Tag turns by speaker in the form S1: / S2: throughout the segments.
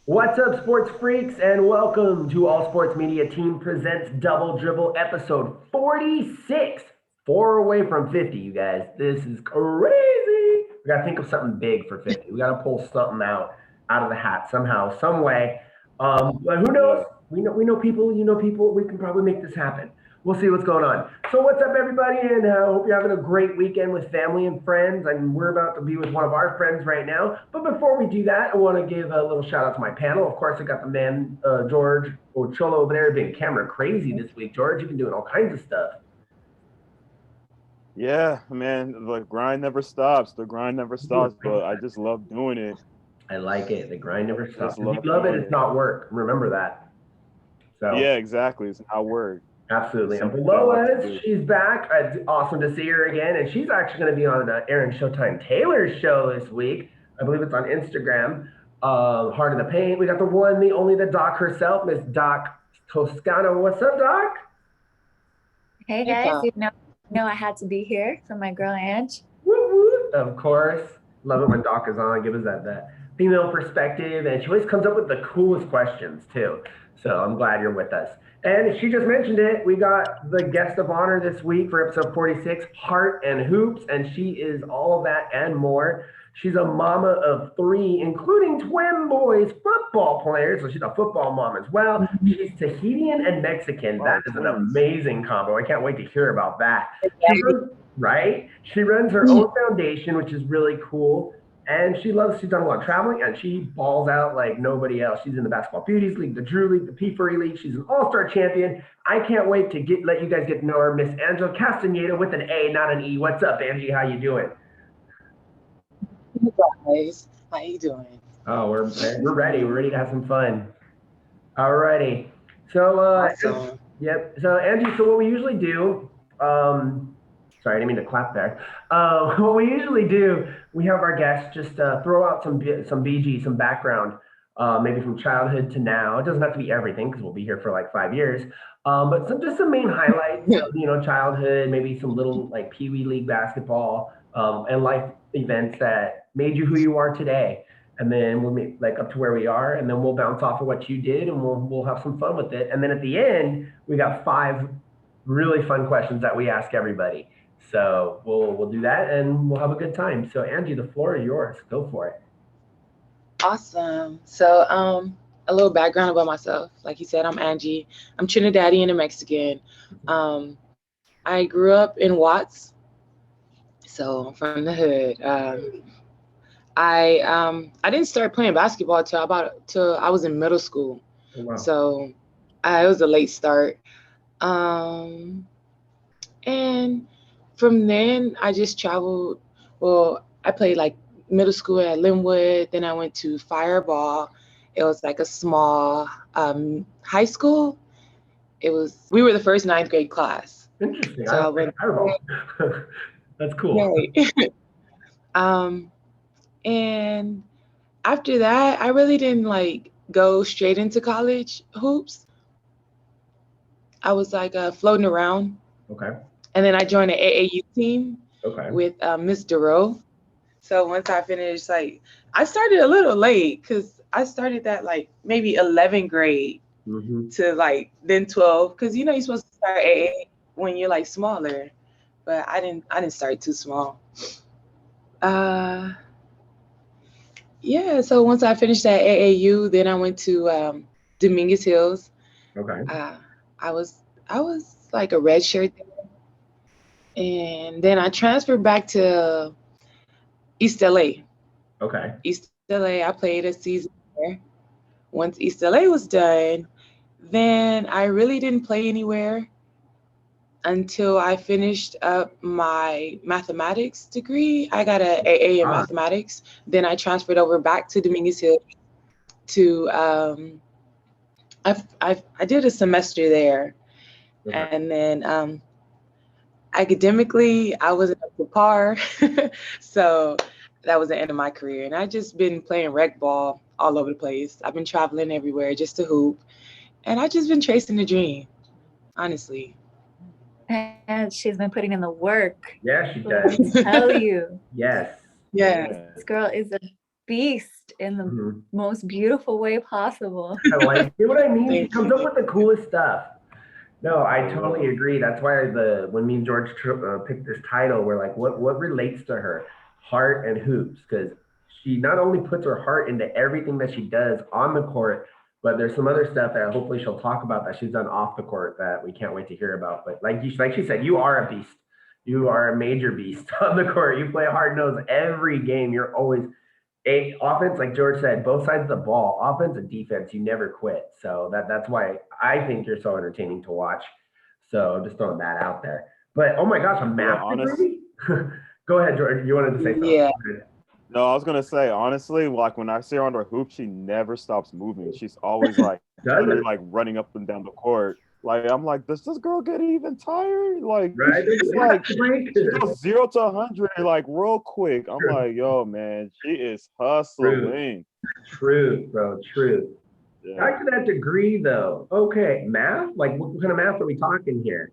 S1: What's up, sports freaks, and welcome to All Sports Media Team Presents Double Dribble episode 46. Four away from 50, you guys. This is crazy. We got to think of something big for 50. We got to pull something out of the hat somehow, some way. But who knows?
S2: Yeah.
S1: We know people, you know people. We can probably make this happen. We'll see what's going on. So, what's up, everybody? And hope you're having a great weekend with family and friends. And we're about to be with one of our friends right now. But before we do that, I want to give a little shout out to my panel. Of course, I got the man, George Ocholo over there being camera crazy this week. George, you've been doing all kinds of stuff.
S2: Yeah, man, the grind never stops. The grind never stops, but I just love doing it.
S1: I like it. The grind never
S2: I just
S1: stops. If you
S2: love
S1: love it,
S2: doing
S1: it's
S2: it.
S1: not work. Remember that. So,
S2: Yeah, exactly. It's how work.
S1: absolutely.
S2: It's
S1: And
S2: something that I
S1: below
S2: love to
S1: us,
S2: do.
S1: she's back. It's awesome to see her again. And she's actually going to be on Aaron Showtime Taylor's show this week. I believe it's on Instagram. Heart of the Paint. We got the one, the only, the doc herself, Miss Doc Toscano. What's up, Doc?
S3: Hey
S4: Hey,
S3: guys,
S4: Tom.
S3: you know I had to be here for my girl Ange.
S1: Woo woo. Of course. Love it when Doc is on. Give us that female perspective. And she always comes up with the coolest questions, too. So I'm glad you're with us. And she just mentioned it. We got the guest of honor this week for episode 46, Heart and Hoops. And she is all of that and more. She's a mama of three, including twin boys, football players. So she's a football mom as well. She's Tahitian and Mexican. That
S2: Wow,
S1: is an
S2: twins.
S1: amazing combo. I can't wait to hear about that. She runs, right? She runs her own foundation, which is really cool. And she's done a lot of traveling and she balls out like nobody else. She's in the Basketball Beauties League, the Drew League, the P Furry League. She's an all-star champion. I can't wait to let you guys get to know her, Miss Angela Castaneda with an A, not an E. What's up, Angie? How you doing?
S4: Hey guys, how you doing?
S1: Oh, we're ready. We're ready to have some fun. Alrighty. So
S4: Awesome.
S1: yep. So Angie, so what we usually do, sorry, I didn't mean to clap there. What we usually do, we have our guests just throw out some BG, some background, maybe from childhood to now. It doesn't have to be everything because we'll be here for like 5 years. But some main highlights of childhood, maybe some little like Pee Wee League basketball, and life events that made you who you are today. And then we'll meet like up to where we are, and then we'll bounce off of what you did, and we'll have some fun with it. And then at the end, we got five really fun questions that we ask everybody. So we'll do that, and we'll have a good time. So Angie, the floor is yours. Go for it.
S4: Awesome. A little background about myself. Like you said, I'm Angie. I'm Trinidadian and Mexican. Um, I grew up in Watts, so I'm from the hood. I didn't start playing basketball till I was in middle school.
S1: Oh, wow.
S4: So it was a late start. Um, and from then I just traveled. Well, I played like middle school at Linwood. Then I went to Fireball. It was like a small high school. We were the first ninth grade class.
S1: Interesting.
S4: So
S1: I
S4: I
S1: like
S4: went.
S1: fireball. That's cool.
S4: Right. um, and after that, I really didn't like go straight into college hoops. I was like floating around,
S1: Okay.
S4: and then I joined the AAU team
S1: Okay.
S4: with Miss Drbl. So once I finished, like I started a little late because I started that like maybe 11th grade
S1: Hmm.
S4: to like then 12 because you're supposed to start AA when you're like smaller, but I didn't start too small. Uh, yeah. So once I finished at AAU, then I went to Dominguez Hills.
S1: Okay.
S4: Uh, I was like a red shirt there, and then I transferred back to East LA.
S1: Okay.
S4: East LA, I played a season there. Once East LA was done, then I really didn't play anywhere until I finished up my mathematics degree. I got an AA in
S1: Ah.
S4: mathematics. Then I transferred over back to Dominguez Hill to I did a semester there,
S1: Okay.
S4: and then academically I wasn't up to par, so that was the end of my career. And I just been playing rec ball all over the place. I've been traveling everywhere just to hoop, and I just been chasing the dream, honestly.
S3: And she's been putting in the work.
S1: Yeah, she
S3: Let
S1: does.
S3: me tell you,
S1: Yes.
S4: Yeah.
S3: this girl is a beast in the
S1: Mhm.
S3: most beautiful way possible.
S1: I like, you know what I mean? She
S4: Thank
S1: comes
S4: you.
S1: up with the coolest stuff. No, I
S2: For
S1: totally
S2: real.
S1: agree. That's why when me and George picked this title, we're like, what relates to her? Heart and hoops, because she not only puts her heart into everything that she does on the court, but there's some other stuff that hopefully she'll talk about that she's done off the court that we can't wait to hear about. But like she said, you are a beast. You are a major beast on the court. You play hard nose every game. You're always offense, like George said, both sides of the ball, offense and defense, you never quit. So that's why I think you're so entertaining to watch. So just throwing that out there. But oh my gosh, a
S2: Yeah,
S1: math degree? Go ahead, George. You wanted to say something.
S4: Yeah.
S2: No, I was gonna say honestly, like when I see her on her hoop, she never stops moving. She's always like
S1: Does
S2: literally
S1: it?
S2: like running up and down the court. Like I'm like, does this girl get even tired? Like
S1: Right?
S2: she's like she
S1: True.
S2: goes 0 to 100 like real quick. I'm like, yo, man, she is hustling.
S1: Truth, bro. Truth.
S2: Yeah.
S1: Back to that degree though. Okay, math? Like what kind of math are we talking here?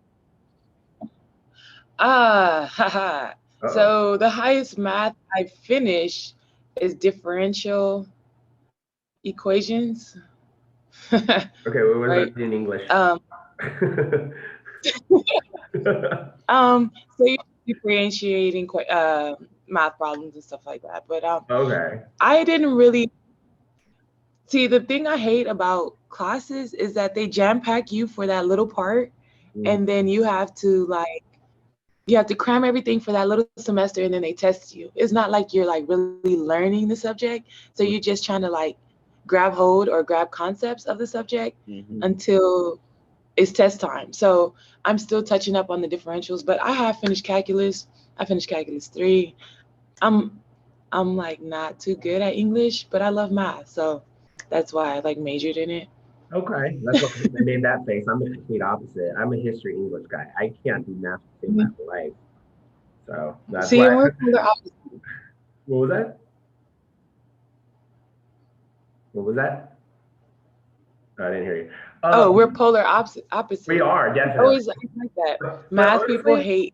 S4: Haha.
S1: Uh-oh.
S4: So the highest math I finished is differential equations.
S1: Okay, what was
S4: Right.
S1: that in English?
S4: So you're differentiating math problems and stuff like that. But
S1: Okay.
S4: I didn't really see, the thing I hate about classes is that they jam pack you for that little part, and then you have to cram everything for that little semester, and then they test you. It's not like you're like really learning the subject, so you're just trying to like grab hold or grab concepts of the subject until it's test time. So I'm still touching up on the differentials, but I have finished calculus. I finished calculus 3. I'm like not too good at English, but I love math, so that's why I like majored in it.
S1: Okay, that's what I made that face. I'm the complete opposite. I'm a history English guy. I can't do math to save my life. So that's
S4: See, and
S1: why.
S4: we're polar opposite.
S1: What was that? What was that? I didn't hear you.
S4: We're polar opposite.
S1: We are
S4: I
S1: definitely.
S4: always like that.
S1: But
S4: Math people
S1: honestly,
S4: hate.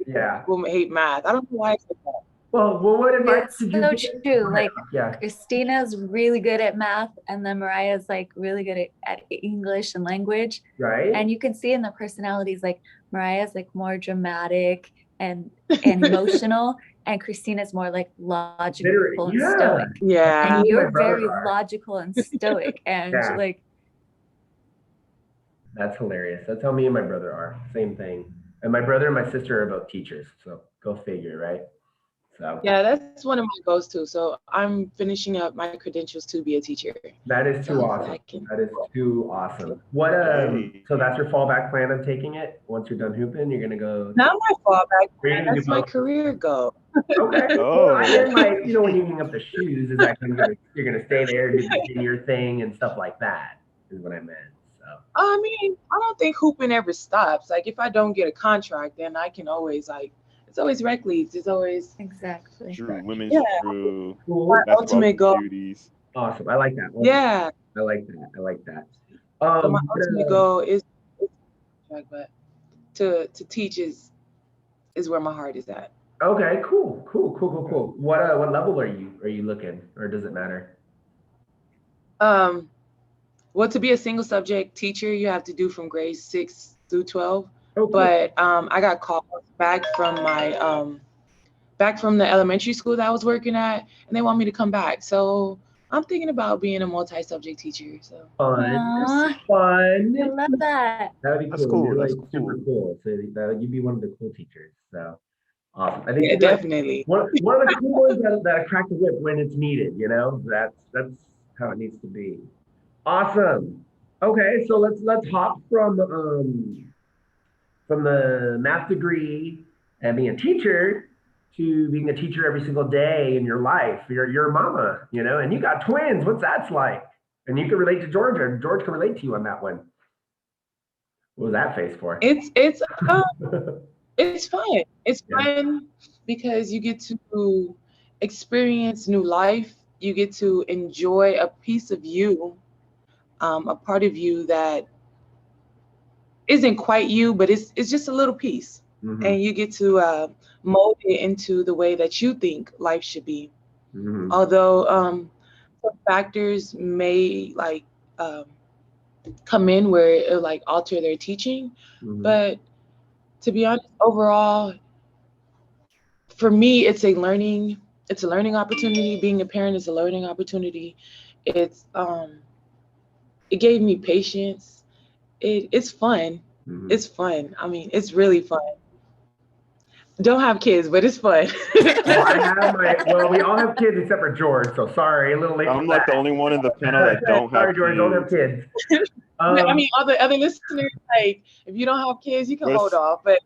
S1: yeah.
S4: People hate math. I don't know why I said that.
S1: Well, what advice
S3: It's
S1: did you
S3: so
S1: get?
S3: true. Like
S1: Yeah.
S3: Christina's really good at math, and then Mariah's like really good at English and language.
S1: Right.
S3: And you can see in the personalities, like Mariah's like more dramatic and emotional, and Christina's more like logical and stoic.
S4: Yeah.
S3: And you're
S1: My brother
S3: very
S1: are.
S3: logical and stoic, and
S1: Yeah.
S3: like
S1: That's hilarious. That's how me and my brother are. Same thing. And my brother and my sister are both teachers. So go figure, right? So
S4: Yeah, that's one of my goals too. So I'm finishing up my credentials to be a teacher.
S1: that is too
S4: So
S1: awesome. That is too awesome. What
S2: Hey.
S1: so that's your fallback plan of taking it? Once you're done hooping, you're gonna go
S4: Not my fallback
S1: Or you're
S4: plan.
S1: gonna
S4: That's
S1: do
S4: my
S1: both?
S4: career goal.
S1: Okay.
S2: Oh.
S1: Well, I mean, like, you know, when you hang up the shoes, is that you're gonna stay there, do the junior thing and stuff like that, is what I meant. So
S4: I mean, I don't think hooping ever stops. Like if I don't get a contract, then I can always it's always rec leagues. It's always
S3: exactly.
S2: True women's true
S1: cool.
S4: my
S2: basketball
S4: ultimate goal.
S2: duties.
S1: Awesome. I like that.
S4: Yeah.
S1: I like that. I like that.
S4: So my ultimate goal is but to teach is where my heart is at.
S1: Okay, cool. What level are you looking, or does it matter?
S4: Well, to be a single subject teacher, you have to do from grades 6 through 12.
S1: Oh, cool.
S4: But I got called back from my back from the elementary school that I was working at, and they want me to come back. So I'm thinking about being a multi-subject teacher. So
S3: Aww.
S1: Fun.
S3: I love that.
S1: That'd be cool.
S2: That's cool.
S1: You're
S2: That's
S1: like super
S2: cool.
S1: cool. So you'd be one of the cool teachers. So awesome. I think
S4: yeah,
S1: you're like
S4: definitely.
S1: one of the cool ones that crack the whip when it's needed. You know, that's how it needs to be. Awesome. Okay, so let's hop from the math degree and being a teacher to being a teacher every single day in your life. You're a mama, you know, and you got twins. What's that like? And you can relate to George, and George can relate to you on that one. What was that face for?
S4: It's fun. It's fun because you get to experience new life. You get to enjoy a piece of you, a part of you that isn't quite you, but it's just a little piece. And you get to mold it into the way that you think life should be.
S1: Mhm.
S4: Although some factors may like come in where it'll like alter their teaching.
S1: Mhm.
S4: But to be honest, overall, for me, it's a learning opportunity. Being a parent is a learning opportunity. It's it gave me patience. It's fun.
S1: Mhm.
S4: It's fun. I mean, it's really fun. Don't have kids, but it's fun.
S1: Well, I have well, we all have kids except for George, so sorry, a little late
S2: I'm
S1: for
S2: like the
S1: that.
S2: only one in the panel that don't have
S1: Sorry, George, don't have
S2: kids.
S1: kids.
S4: I mean, other listeners, like if you don't have kids, you can
S2: But
S4: hold
S2: it's,
S4: off. But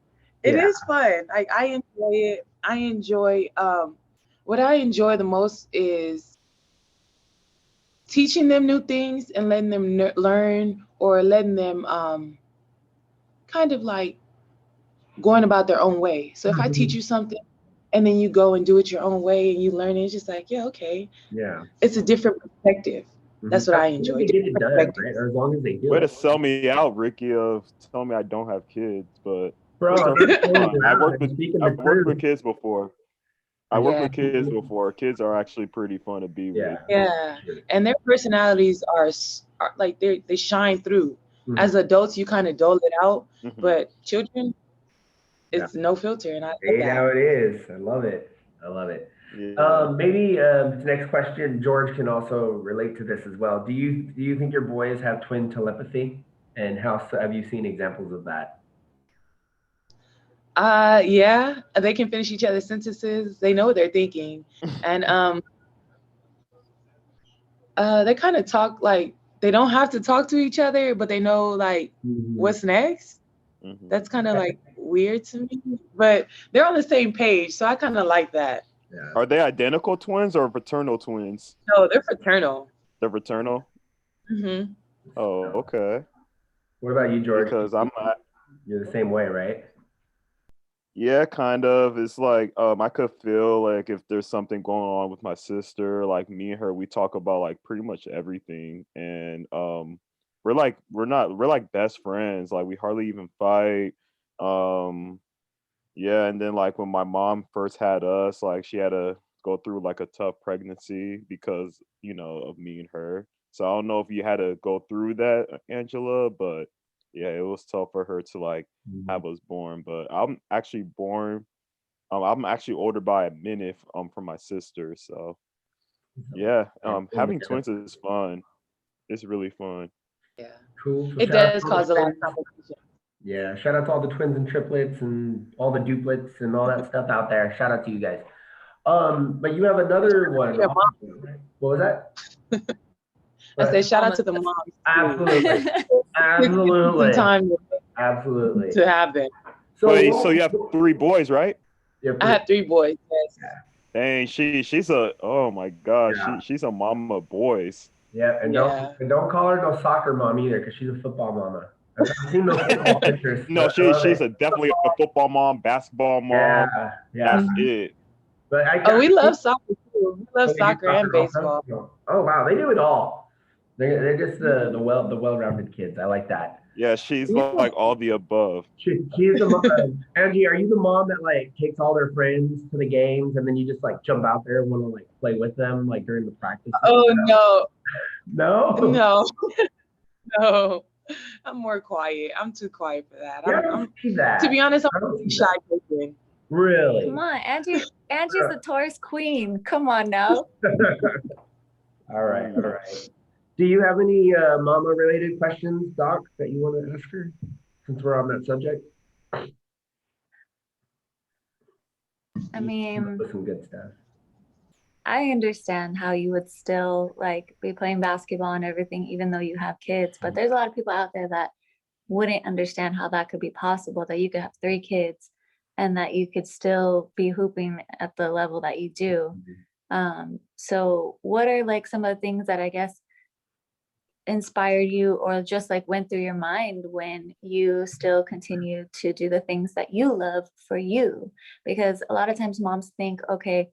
S4: it
S1: Yeah.
S4: is fun. Like I enjoy it. I enjoy what I enjoy the most is teaching them new things and letting them learn, or letting them kind of like going about their own way. So if I teach you something and then you go and do it your own way and you learn it, it's just like, yeah, okay.
S1: Yeah.
S4: It's a different perspective. That's what I
S1: As long as
S4: enjoy.
S1: they get it
S4: Different
S1: done,
S4: perspectives.
S1: right? Or as long as they do
S2: way to
S1: it.
S2: sell me out, Ricky, of telling me I don't have kids, but
S1: Bro,
S2: it's
S1: I'm
S2: perfectly
S1: not calling
S2: fine.
S1: you out. I'm speaking the
S2: I've worked with
S1: truth.
S2: kids before. I worked
S4: Yeah.
S2: with kids before. Kids are actually pretty fun to be with.
S4: Yeah, and their personalities are like they shine through.
S1: Mhm.
S4: As adults, you kind of dole it out,
S2: Mhm.
S4: but children, it's no filter, and I love
S1: Hey, how
S4: that.
S1: it is. I love it. I love it.
S2: Yeah.
S1: Maybe this next question, George can also relate to this as well. Do you think your boys have twin telepathy, and have you seen examples of that?
S4: Yeah, they can finish each other's sentences. They know what they're thinking, and they kind of talk like they don't have to talk to each other, but they know like what's next.
S2: Mhm.
S4: That's kind of like weird to me, but they're on the same page, so I kind of like that.
S1: Yeah.
S2: Are they identical twins or fraternal twins?
S4: No, they're fraternal.
S2: They're fraternal.
S4: Hmm.
S2: Oh, okay.
S1: What about you, George?
S2: Because
S1: You're the same way, right?
S2: yeah, kind of. It's like I could feel like if there's something going on with my sister, like me and her, we talk about like pretty much everything, and we're like best friends. Like we hardly even fight. Um, yeah, and then like when my mom first had us, like she had to go through like a tough pregnancy because of me and her. So I don't know if you had to go through that, Angela, but yeah, it was tough for her to like have us born. But I'm actually born. I'm actually older by a minute from my sister. So yeah, having twins is fun. It's really fun.
S4: Yeah,
S1: Cool. So
S4: it
S1: shout out
S4: does
S1: to all the
S4: cause a lot of
S1: twins.
S4: complications.
S1: Yeah, shout out to all the twins and triplets and all the duplets and all that stuff out there. Shout out to you guys. But you have another one.
S4: Your mom.
S1: Right? What was that?
S4: I said, shout out
S3: Almost.
S4: to the moms.
S1: Absolutely.
S4: Some
S1: Absolutely.
S4: time
S1: Absolutely.
S4: to have them.
S2: Wait, so you have 3 boys, right?
S1: Yeah,
S4: I had 3 boys. Yes.
S2: Dang, she's a oh my gosh,
S1: Yeah.
S2: she's a mama of boys.
S1: Yeah, and
S4: Yeah.
S1: don't call her no soccer mom either, because she's a football mama. I've seen those football pictures.
S2: No,
S1: I love
S2: she's
S1: it.
S2: definitely a football mom, basketball
S1: Yeah,
S2: mom.
S1: yeah.
S2: That's it.
S1: But
S4: Oh, we love soccer too. We love
S1: Oh, they do
S4: soccer and
S1: also?
S4: baseball.
S1: Oh wow, they do it all. They're just the well-rounded kids. I like that.
S2: Yeah, she's
S4: Yeah.
S2: like all the above.
S1: She's the mom. Angie, are you the mom that like takes all their friends to the games and then you just like jump out there and want to like play with them like during the practice?
S4: Oh no,
S1: No.
S4: no, no. I'm more quiet. I'm too quiet for that.
S1: Yeah, I don't see that.
S4: To be honest,
S1: I
S4: I'm a
S1: don't
S4: really
S1: see
S4: shy
S1: that.
S4: person.
S1: Really?
S3: Come on, Angie's the Taurus queen. Come on now.
S1: All right, all right. Do you have any mama-related questions, Doc, that you want to ask her since we're on that subject?
S3: I mean,
S1: With some good stuff.
S3: I understand how you would still like be playing basketball and everything, even though you have kids. But there's a lot of people out there that wouldn't understand how that could be possible, that you could have 3 kids and that you could still be hooping at the level that you do. So what are like some of the things that I guess inspired you or just like went through your mind when you still continue to do the things that you love for you? Because a lot of times moms think, okay,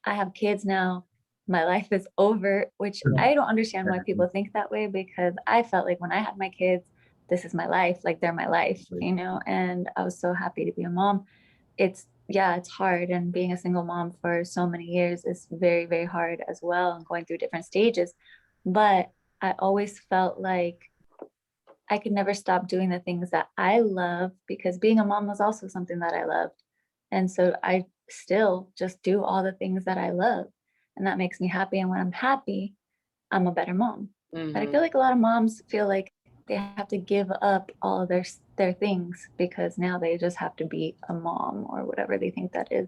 S3: I have kids now, my life is over, which I don't understand why people think that way, because I felt like when I had my kids, this is my life, like they're my life, and I was so happy to be a mom. It's yeah, it's hard. And being a single mom for so many years is very, very hard as well, and going through different stages. But I always felt like I could never stop doing the things that I love, because being a mom was also something that I loved. And so I still just do all the things that I love, and that makes me happy. And when I'm happy, I'm a better mom. But I feel like a lot of moms feel like they have to give up all of their things because now they just have to be a mom or whatever they think that is.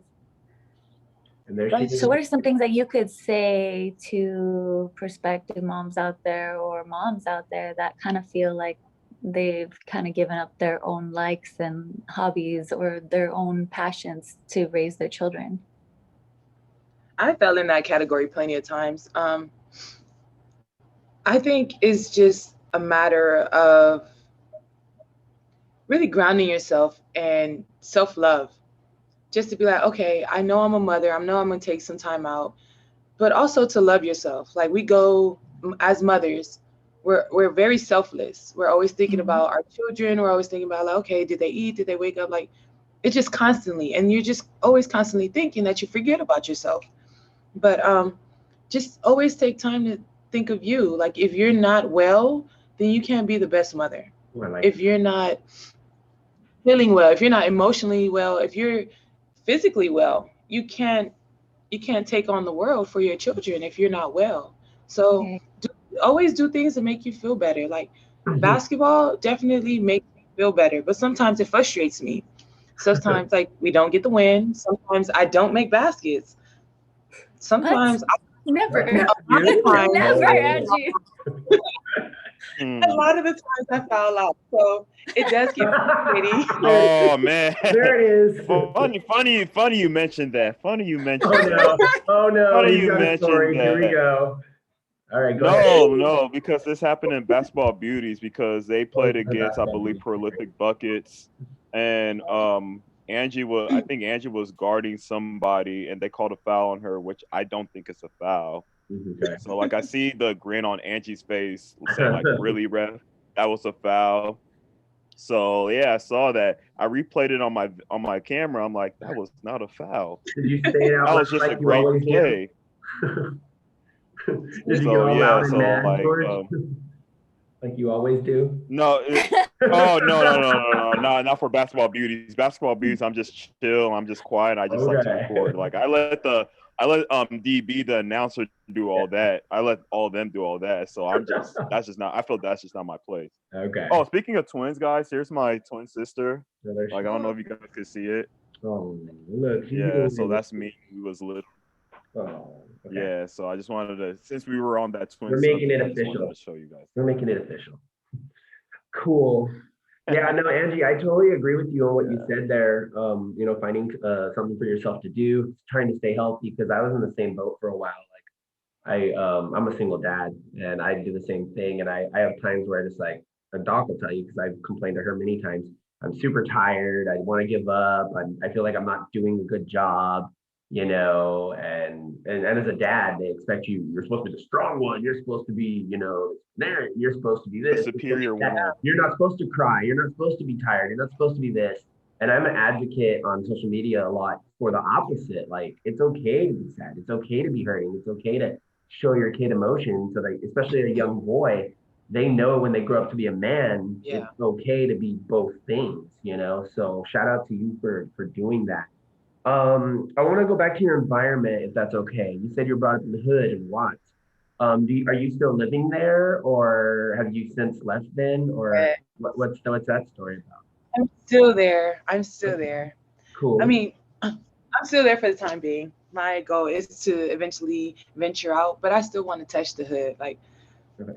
S1: And there she is.
S3: So what are some things that you could say to prospective moms out there or moms out there that kind of feel like they've kind of given up their own likes and hobbies or their own passions to raise their children?
S4: I fell in that category plenty of times. I think it's just a matter of really grounding yourself and self-love. Just to be like, okay, I know I'm a mother. I know I'm going to take some time out, but also to love yourself. Like, we go as mothers, we're very selfless. We're always thinking about our children. We're always thinking about, like, okay, did they eat? Did they wake up? Like, it's just constantly, and you're just always constantly thinking that you forget about yourself. But just always take time to think of you. Like, if you're not well, then you can't be the best mother. If you're not feeling well, if you're not emotionally well, if you're physically well, you can't take on the world for your children if you're not well. So always do things that make you feel better. Like, basketball definitely makes me feel better, but sometimes it frustrates me. Sometimes, like, we don't get the win. Sometimes I don't make baskets. Sometimes
S3: Never.
S4: a lot of times,
S3: Never, Angie.
S4: a lot of the times I foul out. So it does get frustrating.
S2: Oh man.
S1: There it is.
S2: Funny you mentioned that. Funny you mentioned
S1: Oh
S2: that.
S1: no. Oh no.
S2: Funny
S1: He's
S2: you
S1: got a story.
S2: mentioned
S1: Here we
S2: that.
S1: go. All right, go ahead.
S2: No, because this happened in Basketball Beauties because they played against, I believe, Prolific Buckets, and I think Angie was guarding somebody, and they called a foul on her, which I don't think it's a foul.
S1: Okay.
S2: So like I see the grin on Angie's face, saying like, "Really, ref? That was a foul." So yeah, I saw that. I replayed it on my camera. I'm like, that was not a foul.
S1: Did you say it out
S2: That was just
S1: like
S2: a
S1: you
S2: great
S1: always
S2: play.
S1: do? Did you
S2: So
S1: go
S2: yeah,
S1: loud and
S2: so
S1: mad,
S2: like,
S1: George? Like you always do?
S2: no, oh no, not for Basketball Beauties. Basketball Beauties, I'm just chill. I'm just quiet. I just like to record. Like I let DB, the announcer, do all that. I let all of them do all that. So I feel that's just not my place.
S1: Okay.
S2: Oh, speaking of twins, guys, here's my twin sister.
S1: So there she
S2: Like I don't know if you guys could see it.
S1: Oh, look.
S2: Yeah, so that's me. We was little.
S1: Oh, okay.
S2: Yeah, so I just wanted to, since we were on that twin
S1: We're making
S2: subject,
S1: it
S2: I just wanted
S1: official.
S2: to show you guys.
S1: We're making it official. Cool. Yeah, no, Angie, I totally agree with you on what you said there. Finding something for yourself to do, trying to stay healthy, because I was in the same boat for a while. Like I'm a single dad, and I do the same thing. And I have times where I just like, a doc will tell you, because I've complained to her many times. I'm super tired. I want to give up. I feel like I'm not doing a good job, and as a dad, they expect you're supposed to be the strong one. You're supposed to be, there. You're supposed to be
S2: The
S1: this.
S2: superior one.
S1: You're not supposed to cry. You're not supposed to be tired. You're not supposed to be this. And I'm an advocate on social media a lot for the opposite. Like, it's okay to be sad. It's okay to be hurting. It's okay to show your kid emotion. So that, especially a young boy, they know when they grow up to be a man, it's okay to be both things. So shout out to you for doing that. I want to go back to your environment, if that's okay. You said you were brought up in the hood in Watts. Are you still living there, or have you since left then, or what's that story about?
S4: I'm still there.
S1: Cool.
S4: I mean, I'm still there for the time being. My goal is to eventually venture out, but I still want to touch the hood. Like,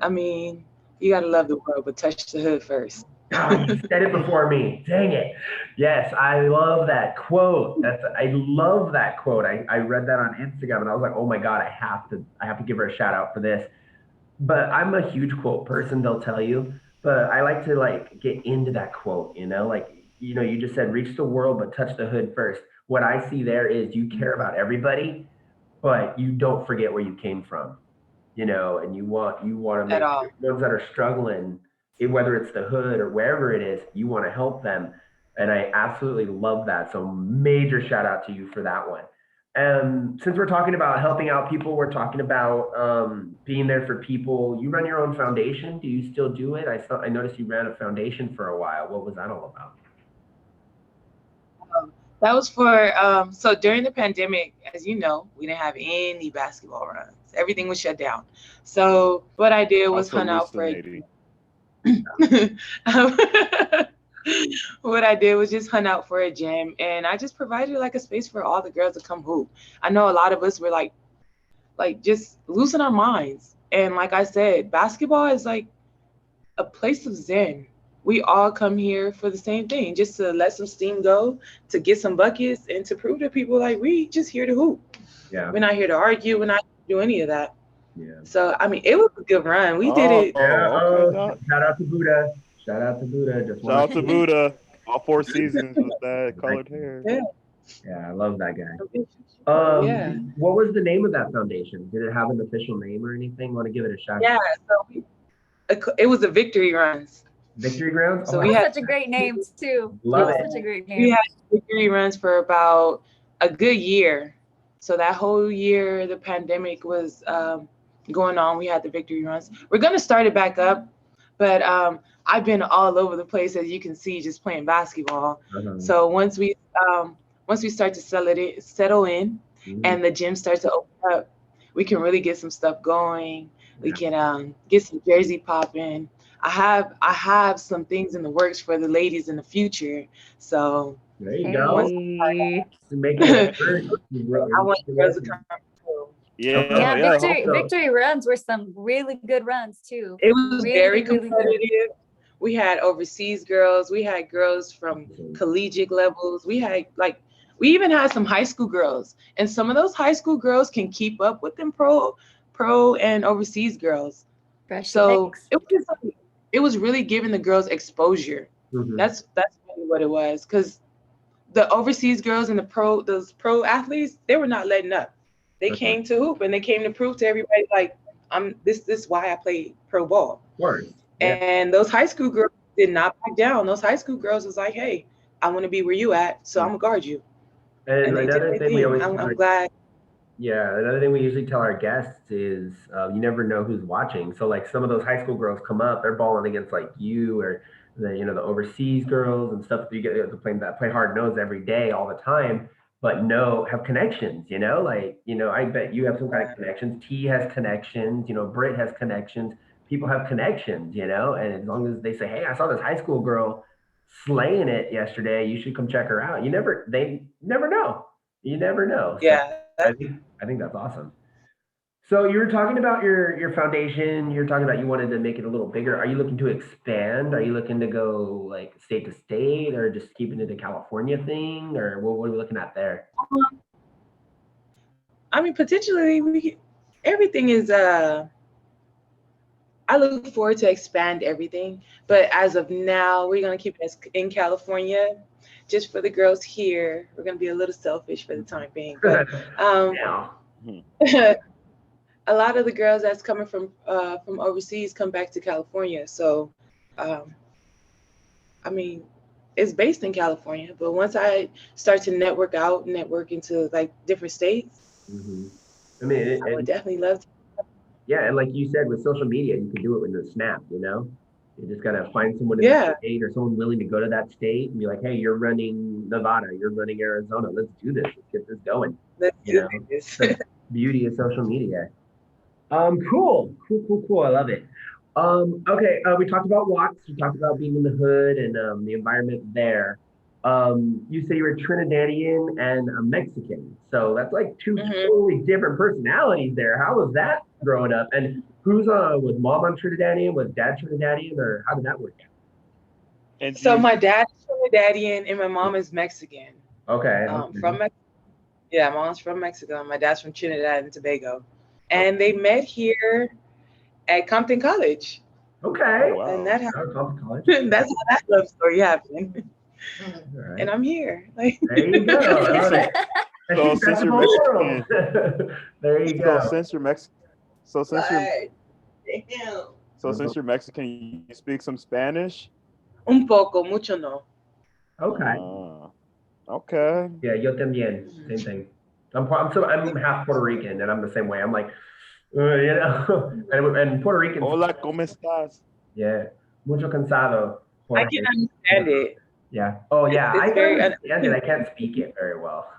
S4: I mean, you gotta love the world, but touch the hood first.
S1: God, you said it before me. Dang it. Yes, I love that quote. I love that quote. I read that on Instagram and I was like, oh my God, I have to give her a shout out for this. But I'm a huge quote person, they'll tell you. But I like to like get into that quote, you just said reach the world but touch the hood first. What I see there is you care about everybody, but you don't forget where you came from, and you want to make sure ones that are struggling, whether it's the hood or wherever it is, you want to help them. And I absolutely love that. So major shout out to you for that one. Since we're talking about helping out people, we're talking about being there for people. You run your own foundation. Do you still do it? I noticed you ran a foundation for a while. What was that all about?
S4: That was for so during the pandemic, as you know, we didn't have any basketball runs. Everything was shut down. So what I did was
S2: That's
S4: hunt out for
S2: hallucinating.
S4: um, what I did was just hunt out for a gym, and I just provided like a space for all the girls to come hoop. I know a lot of us were like just losing our minds. And like I said, basketball is like a place of zen. We all come here for the same thing, just to let some steam go, to get some buckets, and to prove to people like we just here to hoop.
S1: Yeah.
S4: We're not here to argue. We're not here to do any of that.
S1: Yeah.
S4: So I mean, it was a good run. We did it.
S1: Yeah.
S2: Okay, Doc.
S1: Shout out to Buddha. Shout out to Buddha. Just
S2: Shout out to Buddha. All 4 seasons with that colored hair.
S4: Yeah.
S1: Yeah, I love that guy.
S4: Yeah.
S1: What was the name of that foundation? Did it have an official name or anything? Want to give it a shout?
S4: Yeah. So it was the Victory Runs.
S1: Victory Grounds.
S4: So
S3: That's
S4: we had
S3: such a great name too.
S1: Love
S3: That's
S1: it.
S3: such a great
S4: we
S3: name.
S4: had Victory Runs for about a good year. So that whole year, the pandemic was going on. We had the Victory Runs. We're gonna start it back up, but I've been all over the place, as you can see, just playing basketball. So once we start to settle in, and the gym starts to open up, we can really get some stuff going. We can get some jersey popping. I have some things in the works for the ladies in the future. So
S1: there you go.
S3: Hey.
S1: Make it
S4: I want the girls to come through.
S3: Yeah,
S2: Yeah.
S3: victory runs were some really good runs too.
S4: It was
S3: Really,
S4: very
S3: really
S4: competitive. We had overseas girls. We had girls from collegiate levels. We even had some high school girls, and some of those high school girls can keep up with them pro and overseas girls.
S3: Fresh
S4: So
S3: mix.
S4: it was really giving the girls exposure. That's really what it was, because the overseas girls and those pro athletes, they were not letting up. They came to hoop, and they came to prove to everybody like, this is why I play pro ball.
S1: Of course. Yeah.
S4: And those high school girls did not back down. Those high school girls was like, hey, I want to be where you at, so I'm gonna guard you.
S1: And another thing we always
S4: I'm glad.
S1: Yeah, another thing we usually tell our guests is you never know who's watching. So like some of those high school girls come up, they're balling against like you or the overseas girls and stuff. You get to play hard nose every day, all the time, but have connections. I bet you have some kind of connections. T has connections. Britt has connections. People have connections. And as long as they say, hey, I saw this high school girl slaying it yesterday, you should come check her out. They never know. You never know.
S4: Yeah.
S1: So I think that's awesome. So you were talking about your foundation. You're talking about you wanted to make it a little bigger. Are you looking to expand? Are you looking to go like state to state, or just keeping it a California thing, or what are we looking at there?
S4: I mean, potentially, everything is. I look forward to expand everything, but as of now, we're gonna keep it in California, just for the girls here. We're gonna be a little selfish for the time being, but a lot of the girls that's coming from overseas come back to California. So, I mean, it's based in California, but once I start to network into like different states,
S1: I mean,
S4: I would definitely love to.
S1: Yeah, and like you said, with social media, you can do it with a snap. You just gotta find someone in that state or someone willing to go to that state and be like, hey, you're running Nevada, you're running Arizona. Let's do this. Let's get this going.
S4: Let's do this.
S1: The beauty of social media. Cool. I love it. Okay, we talked about Watts. We talked about being in the hood and the environment there. You say you were Trinidadian and a Mexican, so that's like two totally different personalities there. How was that growing up? And who's was mom on Trinidadian? Was dad Trinidadian, or how did that work out?
S4: And so my dad's Trinidadian and my mom is Mexican.
S1: Okay.
S4: From Mexico. Yeah, mom's from Mexico and my dad's from Trinidad and Tobago, and they met here at Compton College.
S1: Okay.
S2: Oh, wow.
S4: And that's how that love story happened.
S1: Right.
S4: And I'm here. Like,
S1: there you go.
S2: So since you're Mexican,
S1: there you go.
S2: Since you're Mexican, since you're Mexican, you speak some Spanish?
S4: Un poco, mucho no.
S1: Okay.
S2: Okay.
S1: Yeah, yo también. Same thing. I'm half Puerto Rican, and I'm the same way. I'm like, you know, and Puerto Ricans.
S2: Hola, ¿cómo estás?
S1: Yeah, mucho cansado.
S4: I can understand it.
S1: Yeah. Oh, yeah.
S4: It's
S1: I can
S4: very
S1: understand it. I can't speak it very well.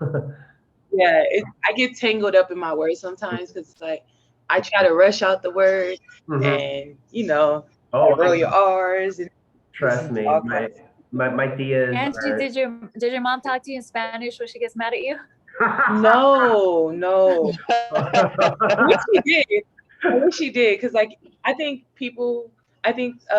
S4: Yeah, I get tangled up in my words sometimes because it's like I try to rush out the word and
S1: Oh,
S4: roll your R's and
S1: trust me,
S4: all kinds.
S1: my tias
S3: Angie,
S1: are.
S3: did your mom talk to you in Spanish when she gets mad at you?
S4: No. I wish she did. Because like I think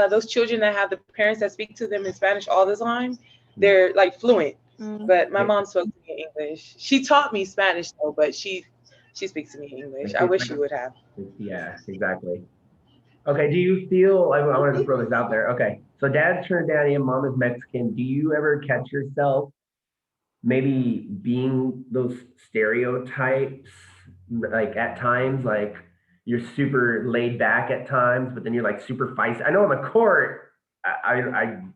S4: those children that have the parents that speak to them in Spanish all the time, they're like fluent. But my mom spoke to me in English. She taught me Spanish though, but she speaks to me in English. I wish she would have.
S1: Yeah, exactly. Okay, do you feel, I wanted to throw this out there. Okay, so dad's Trinidadian, mom is Mexican. Do you ever catch yourself maybe being those stereotypes, like at times, like you're super laid back at times, but then you're like super feisty? I know on the court,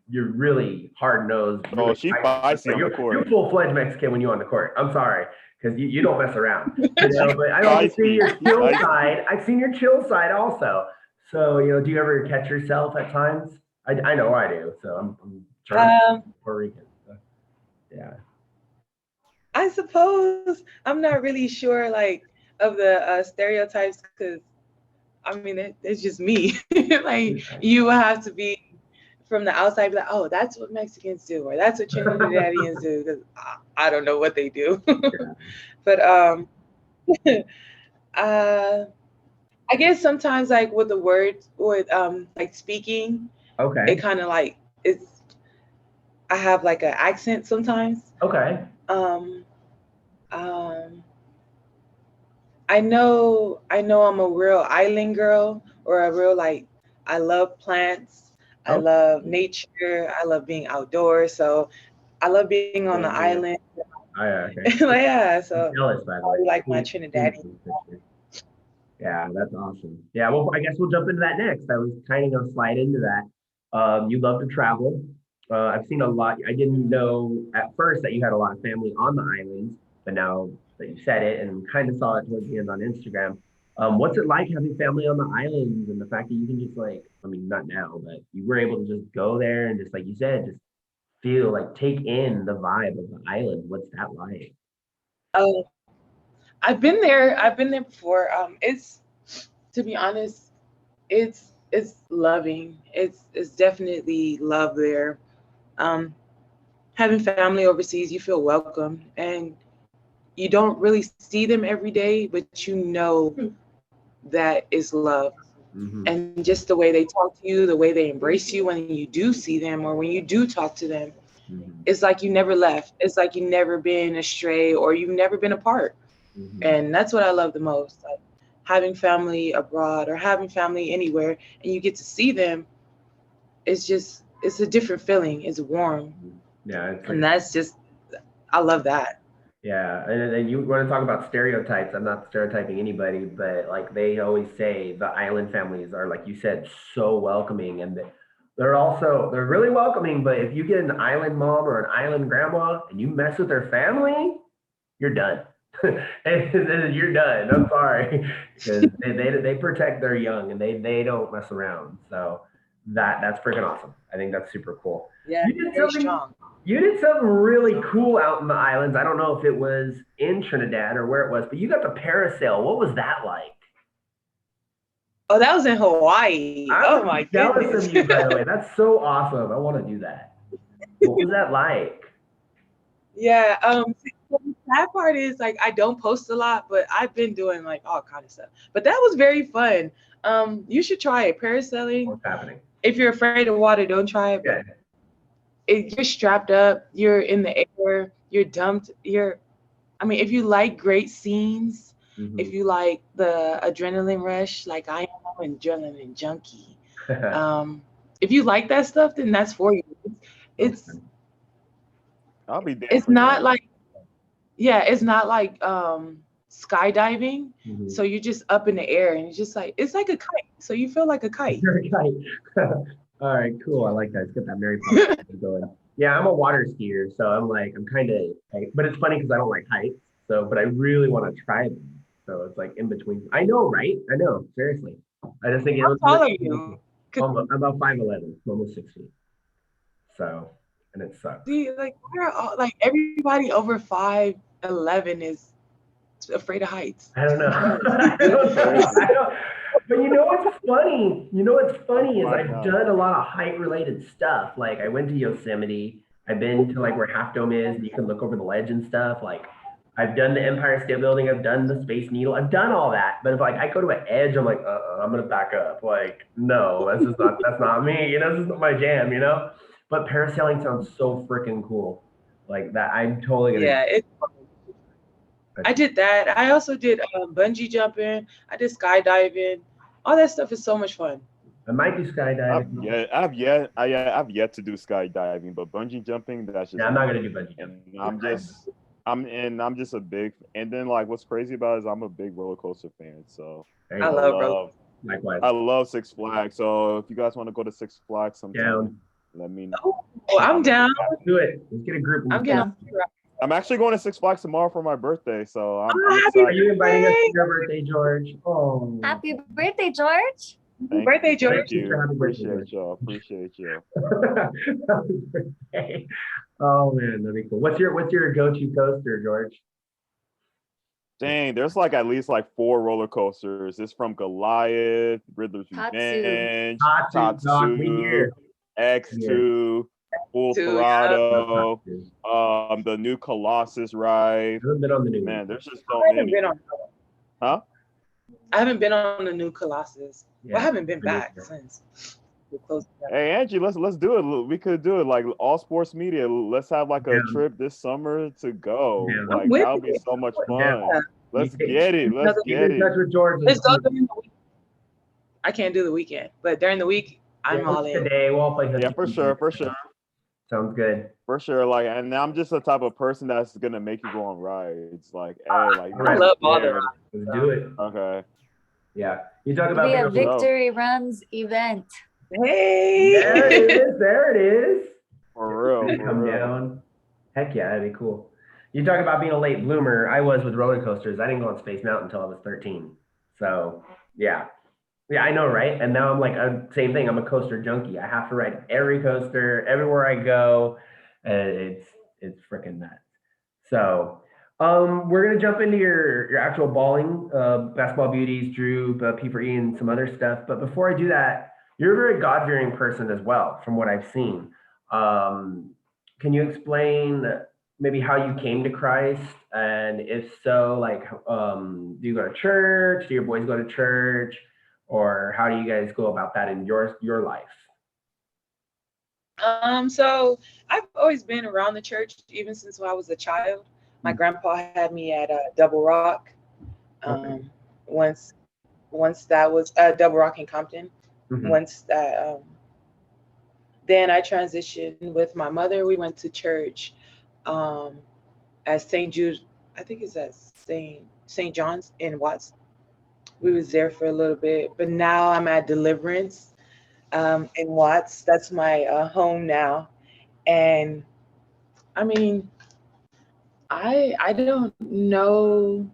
S1: you're really hard nosed.
S2: Oh,
S1: Really
S2: she feisty on the court.
S1: You're full fledged Mexican when you're on the court. I'm sorry, because you don't mess around. But I also see your chill side. I've seen your chill side also. So do you ever catch yourself at times? I know I do. So I'm trying Puerto Rican. So, yeah.
S4: I suppose I'm not really sure like of the stereotypes because I mean it's just me. Like you will have to be from the outside, be like, oh, that's what Mexicans do, or that's what Trinidadians do, because I don't know what they do. But I guess sometimes like with the words with like speaking,
S1: okay,
S4: it kind of like I have like an accent sometimes.
S1: Okay.
S4: I know I'm a real island girl, or a real like I love plants. I love nature. I love being outdoors. So I love being on the island.
S1: Okay.
S4: Yeah, so
S1: I'm jealous, by the way.
S4: like my Trinidadian.
S1: Yeah, that's awesome. Yeah, well, I guess we'll jump into that next. I was kind of gonna slide into that. You love to travel. I've seen a lot. I didn't know at first that you had a lot of family on the islands, but now that you said it, and kind of saw it towards the end on Instagram. What's it like having family on the islands, and the fact that you can just like, I mean, not now, but you were able to just go there and just like you said, just feel like take in the vibe of the island. What's that like?
S4: I've been there. I've been there before. It's, to be honest, it's loving. It's definitely love there. Having family overseas, you feel welcome, and you don't really see them every day, but you know that is love. And just the way they talk to you, the way they embrace you when you do see them or when you do talk to them, it's like you never left. It's like you've never been astray or you've never been apart. And that's what I love the most. Like having family abroad or having family anywhere and you get to see them, it's a different feeling. It's warm.
S1: Yeah.
S4: And that's just, I love that.
S1: Yeah, and you want to talk about stereotypes. I'm not stereotyping anybody, but like they always say, the island families are, like you said, so welcoming, and they're really welcoming. But if you get an island mom or an island grandma and you mess with their family, you're done. You're done. I'm sorry, because they protect their young and they don't mess around. So that's freaking awesome. I think that's super cool.
S4: Yeah, very strong.
S1: You did something really cool out in the islands. I don't know if it was in Trinidad or where it was, but you got the parasail. What was that like?
S4: Oh, that was in Hawaii. Oh my goodness.
S1: Jealous of you, by the way. That's so awesome. I want to do that. What was that like?
S4: Yeah. The sad part is like I don't post a lot, but I've been doing like all kind of stuff. But that was very fun. You should try it. Parasailing.
S1: What's happening?
S4: If you're afraid of water, don't try it.
S1: Yeah.
S4: You're strapped up, you're in the air, you're dumped, if you like great scenes, if you like the adrenaline rush, like I am an adrenaline junkie, if you like that stuff, then that's for you.
S2: I'll be there.
S4: It's not like skydiving. So you're just up in the air and it's like a kite. So you feel like a kite.
S1: You're a kite. All right, cool. I like that. It's got that Mary Poppins going. Yeah, I'm a water skier, so I'm kind of, but it's funny because I don't like heights. So, but I really want to try them. So it's like in between. I know, right? I know, seriously. I just think it
S4: How
S1: was
S4: tall are
S1: really
S4: you?
S1: cool.
S4: 'Cause
S1: I'm about 5'11", almost 6 feet. So, and it sucks.
S4: see, like we're all, like everybody over 5'11" is afraid of heights.
S1: I don't know. I don't know.
S2: Crazy.
S1: But you know what's funny? You know what's
S2: Oh
S1: funny is
S2: my
S1: I've
S2: god.
S1: done a lot of height related stuff. Like I went to Yosemite. I've been to like where Half Dome is, and you can look over the ledge and stuff. Like I've done the Empire State Building. I've done the Space Needle. I've done all that. But if like I go to an edge, I'm like, I'm gonna back up. Like no, that's not me. You know, this is not my jam. You know. But parasailing sounds so freaking cool. Like that, I'm totally gonna.
S4: Yeah, I did that. I also did bungee jumping. I did skydiving. All that stuff is so much fun.
S1: I might do
S2: I've
S1: skydiving.
S2: yet, I've yet, I, I've yet to do skydiving, but bungee jumping, that's
S1: Yeah,
S2: just
S1: I'm not
S2: me.
S1: gonna do bungee jumping.
S2: And I'm just a big, and then like what's crazy about it is I'm a big roller coaster fan. So
S1: There you
S4: I
S1: go.
S4: love roller.
S1: Likewise.
S2: I love Six Flags. So if you guys want to go to Six Flags sometime,
S1: Down.
S2: let me know.
S4: Oh, I'm down.
S1: Let's do it. Let's get a group.
S4: I'm getting on.
S2: I'm actually going to Six Flags tomorrow for my birthday, so I'm
S4: happy
S2: excited.
S1: Are you inviting us to your birthday, George? Oh.
S3: Happy birthday, George.
S2: Thank
S4: Birthday,
S2: you.
S4: George.
S2: Thank you.
S1: Happy birthday,
S2: Appreciate y'all. Appreciate you.
S1: Happy birthday. Oh man, that'd be cool. What's your go-to coaster, George?
S2: Dang, there's like at least like 4 roller coasters. It's from Goliath, Riddler's
S3: Tatsu.
S2: Revenge,
S1: Tatsu, dog, we here.
S2: X2, Full
S4: Tatsu,
S2: Throttle,
S1: I
S2: the new Colossus ride.
S1: haven't been on the new
S2: Man,
S1: one.
S2: there's just so
S4: I haven't
S2: many.
S4: been on.
S2: Huh?
S4: I haven't been on the new Colossus.
S1: Yeah.
S4: Well, I haven't been
S1: Me
S4: back
S1: neither.
S4: since we closed down.
S2: Hey Angie, let's do it. We could do it like all sports media. Let's have like a
S1: Yeah.
S2: trip this summer to go.
S1: Yeah.
S2: Like
S4: I'm with
S2: that would be
S4: it.
S2: so much
S1: Yeah.
S2: fun. Let's get it. Let's
S1: Get
S2: get
S1: in touch
S2: it.
S1: with George.
S4: Let's go during the week. I can't do the weekend, but during the week, I'm all in.
S1: Today, we'll all play.
S2: Yeah, for sure, for sure.
S1: Sounds good.
S2: For sure, like, and I'm just the type of person that's gonna make you go on rides. Like, hey, like,
S1: I
S4: love all the
S2: yeah,
S4: rides.
S1: Let's do it.
S2: okay.
S1: Yeah. You talk
S3: It'll
S1: about
S3: be a
S1: being
S3: victory runs event.
S4: Hey.
S1: There it is. There it is.
S2: For real, for
S1: Come
S2: real.
S1: down. Heck yeah, that'd be cool. You talk about being a late bloomer. I was with roller coasters. I didn't go on Space Mountain until I was 13. So yeah. Yeah, I know, right? And now I'm like, same thing. I'm a coaster junkie. I have to ride every coaster everywhere I go. It's freaking nuts. So we're gonna jump into your actual balling, basketball beauties, Drew, P4E, and some other stuff. But before I do that, you're a very God-fearing person as well, from what I've seen. Can you explain maybe how you came to Christ, and if so, like, do you go to church? Do your boys go to church, or how do you guys go about that in your life?
S4: So I've always been around the church, even since I was a child. My grandpa had me at Dubl Rock.
S1: Okay.
S4: Once that was Dubl Rock in Compton.
S1: Mhm.
S4: Once that, then I transitioned with my mother. We went to church at St. Jude. I think it's at St. John's in Watts. We was there for a little bit, but now I'm at Deliverance in Watts. That's my home now. And I mean, I don't know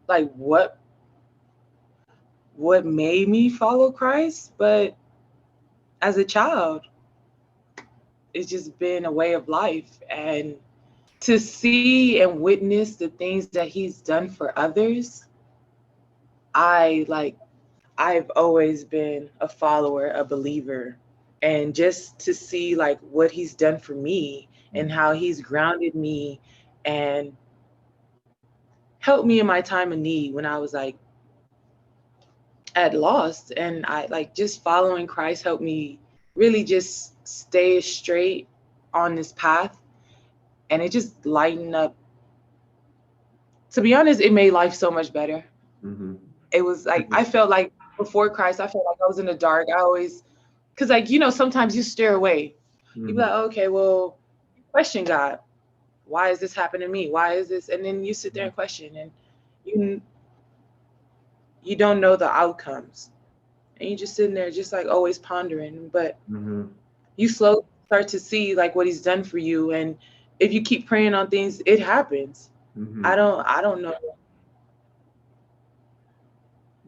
S4: like what made me follow Christ, but as a child, it's just been a way of life. And to see and witness the things that he's done for others, I've always been a follower, a believer. And just to see like what he's done for me and how he's grounded me and helped me in my time of need when I was like at lost. And I like just following Christ helped me really just stay straight on this path. And it just lightened up. To be honest, it made life so much better.
S1: Mm-hmm.
S4: It was like, I felt like before Christ, I felt like I was in the dark. I always, because like, sometimes you steer away.
S1: Mm-hmm.
S4: You be like, okay, well, question God. Why is this happening to me? Why is this? And then you sit there and question, and you don't know the outcomes. And you're just sitting there just like always pondering. But you slowly start to see like what he's done for you. And if you keep praying on things, it happens.
S1: Mhm.
S4: I don't know.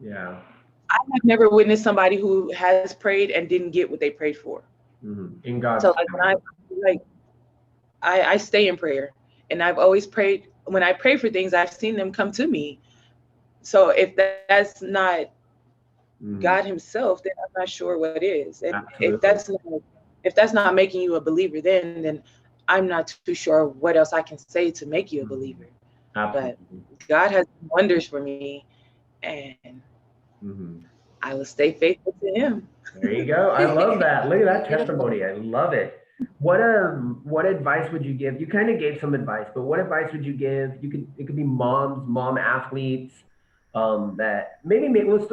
S1: Yeah.
S4: I have never witnessed somebody who has prayed and didn't get what they prayed for.
S1: In God's
S4: So like I stay in prayer, and I've always prayed. When I pray for things, I've seen them come to me. So if that's not God Himself, then I'm not sure what is. And
S1: Absolutely.
S4: if that's not making you a believer, then I'm not too sure what else I can say to make you a believer.
S1: Absolutely.
S4: But God has done wonders for me, and I will stay faithful to Him.
S1: There you go. I love that. Look at that testimony. I love it. What advice would you give? You kind of gave some advice, but what advice would you give? It could be mom athletes, that maybe let's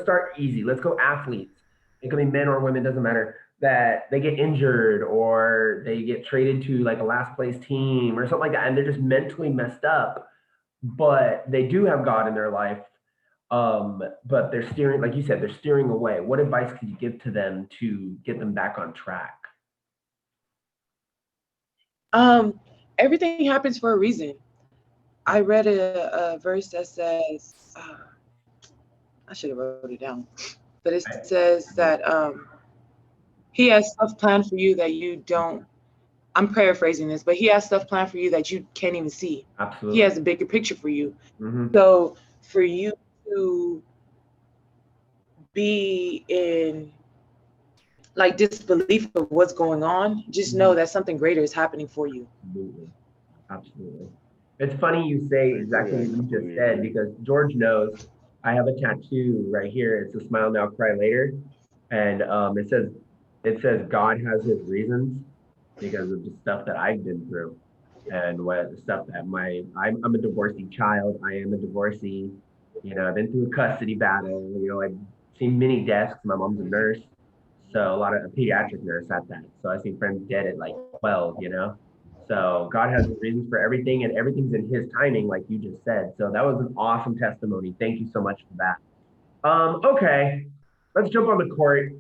S1: start easy. Let's go athletes. It could be men or women, doesn't matter, that they get injured or they get traded to like a last place team or something like that, and they're just mentally messed up, but they do have God in their life. But they're steering, like you said, they're steering away. What advice could you give to them to get them back on track?
S4: Everything happens for a reason. I read a verse that says, I should have wrote it down, but it says that He has stuff planned for you that you don't. I'm paraphrasing this, but He has stuff planned for you that you can't even see.
S1: Absolutely.
S4: He has a bigger picture for you. So for you to be in like disbelief of what's going on, just know that something greater is happening for you.
S1: Absolutely. It's funny you say exactly what you just said, because George knows I have a tattoo right here. It's a smile now, cry later. And it says God has His reasons because of the stuff that I've been through, and what the stuff that I'm a divorcee child. I am a divorcee. I've been through a custody battle. I've seen many deaths. My mom's a nurse, so a pediatric nurse at that. So I've seen friends dead at like 12. So God has reasons for everything, and everything's in His timing, like you just said. So that was an awesome testimony. Thank you so much for that. Okay, let's jump on the court.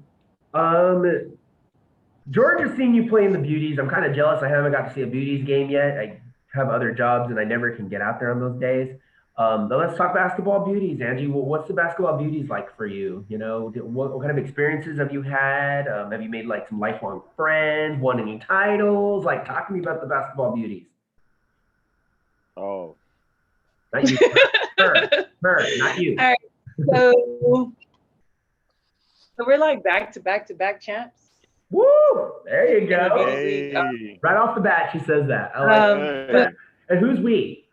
S1: George has seen you play in the Beauties. I'm kind of jealous. I haven't got to see a Beauties game yet. I have other jobs and I never can get out there on those days. But let's talk basketball Beauties, Angie. What's the basketball Beauties like for you? What kind of experiences have you had? Have you made like some lifelong friends? Won any titles? Like, talk to me about the basketball Beauties.
S2: Oh,
S1: not you. her, not you.
S4: All right. So we're like back to back champs.
S1: Woo! There you go.
S2: hey.
S1: Right off the bat, she says that. I like that. And who's we?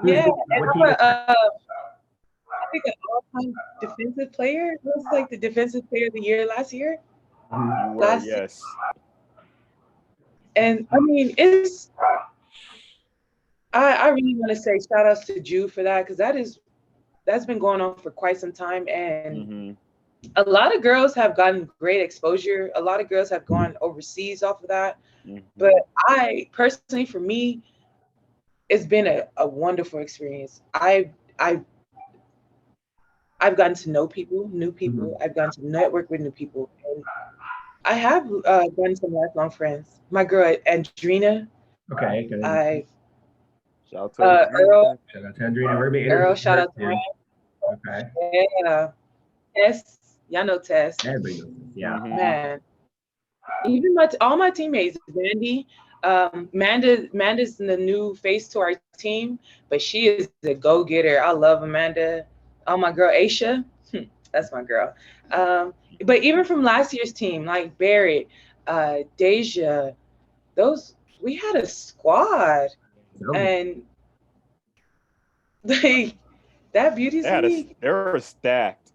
S4: Yeah, and I think an all-time defensive player. It was like the defensive player of the year last year.
S2: Yes.
S4: And I mean, it's. I really want to say shout outs to Jew for that, because that's been going on for quite some time, and a lot of girls have gotten great exposure. A lot of girls have gone overseas off of that. But I personally, for me, it's been a wonderful experience. I've gotten to know people, new people. I've gotten to network with new people. And I have gotten some lifelong friends. My girl Andrina.
S1: Okay.
S2: Shout out to
S4: Earl.
S1: Shout out to Andrina.
S4: Earl, shout out to him.
S1: Okay.
S4: Yeah. Tess. Y'all know Tess.
S1: Everybody knows this. Yeah.
S4: Man. Even all my teammates, Mandy. Amanda's the new face to our team, but she is a go-getter. I love Amanda. Oh, my girl Aisha, that's my girl. But even from last year's team, like Barrett, Deja, we had a squad, and like that Beauties League,
S2: they were stacked.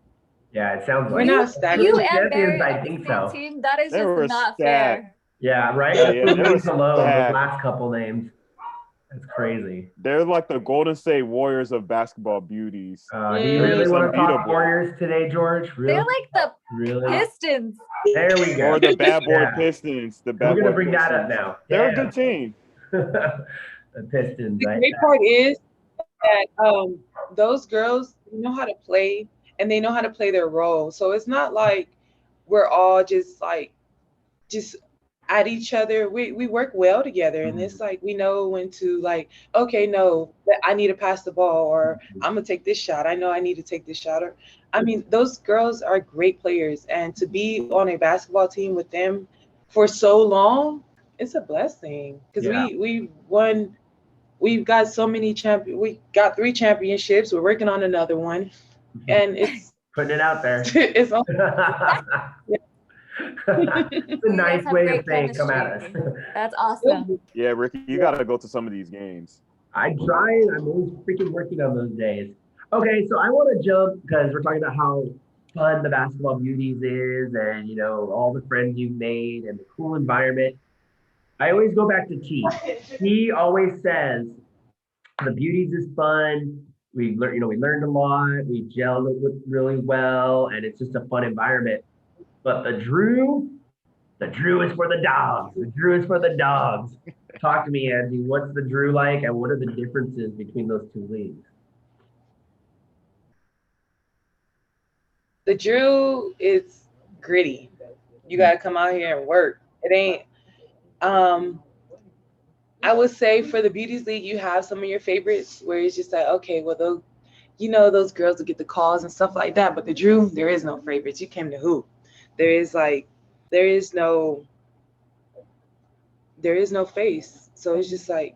S1: Yeah, it sounds like
S4: we're not stacked.
S3: You and Barrett
S1: I think so.
S3: Team, that is
S2: They
S3: just
S2: were
S3: not
S2: stacked.
S3: fair.
S1: Yeah, right.
S2: Yeah, they were
S1: the last couple names. That's crazy.
S2: They're like the Golden State Warriors of basketball Beauties.
S1: Do you really want to talk Warriors today, George? Really?
S3: They're like the Pistons.
S1: There we go.
S2: Or the Bad Boy Pistons.
S1: We're going to bring that up now.
S2: They're a good team.
S1: The Pistons, right?
S4: The great part is that those girls know how to play, and they know how to play their role. So it's not like we're all just at each other. We work well together, and it's like we know when to like, okay, no, I need to pass the ball, or I'm gonna take this shot. I know I need to take this shot. Or I mean, those girls are great players, and to be on a basketball team with them for so long, it's a blessing because we won. We've got so many We got 3 championships. We're working on another one, and it's
S1: putting it out there.
S4: it's all,
S1: It's a nice way of saying come at us.
S3: That's awesome.
S2: Yeah, Ricky, you gotta go to some of these games.
S1: I try. I'm always freaking working on those days. Okay, so I want to jump because we're talking about how fun the basketball beauties is, and you know all the friends you've made and the cool environment. I always go back to T. He always says the beauties is fun. We learned, we learned a lot. We gelled really well, and it's just a fun environment. But the Drew is for the dogs. The Drew is for the dogs. Talk to me, Angie. What's the Drew like, and what are the differences between those 2 leagues?
S4: the Drew is gritty. You gotta come out here and work. It ain't. I would say for the Beauties League, you have some of your favorites where it's just like, okay, well, those girls will get the calls and stuff like that. But the Drew, there is no favorites. You came to hoop. There is no face. So it's just like,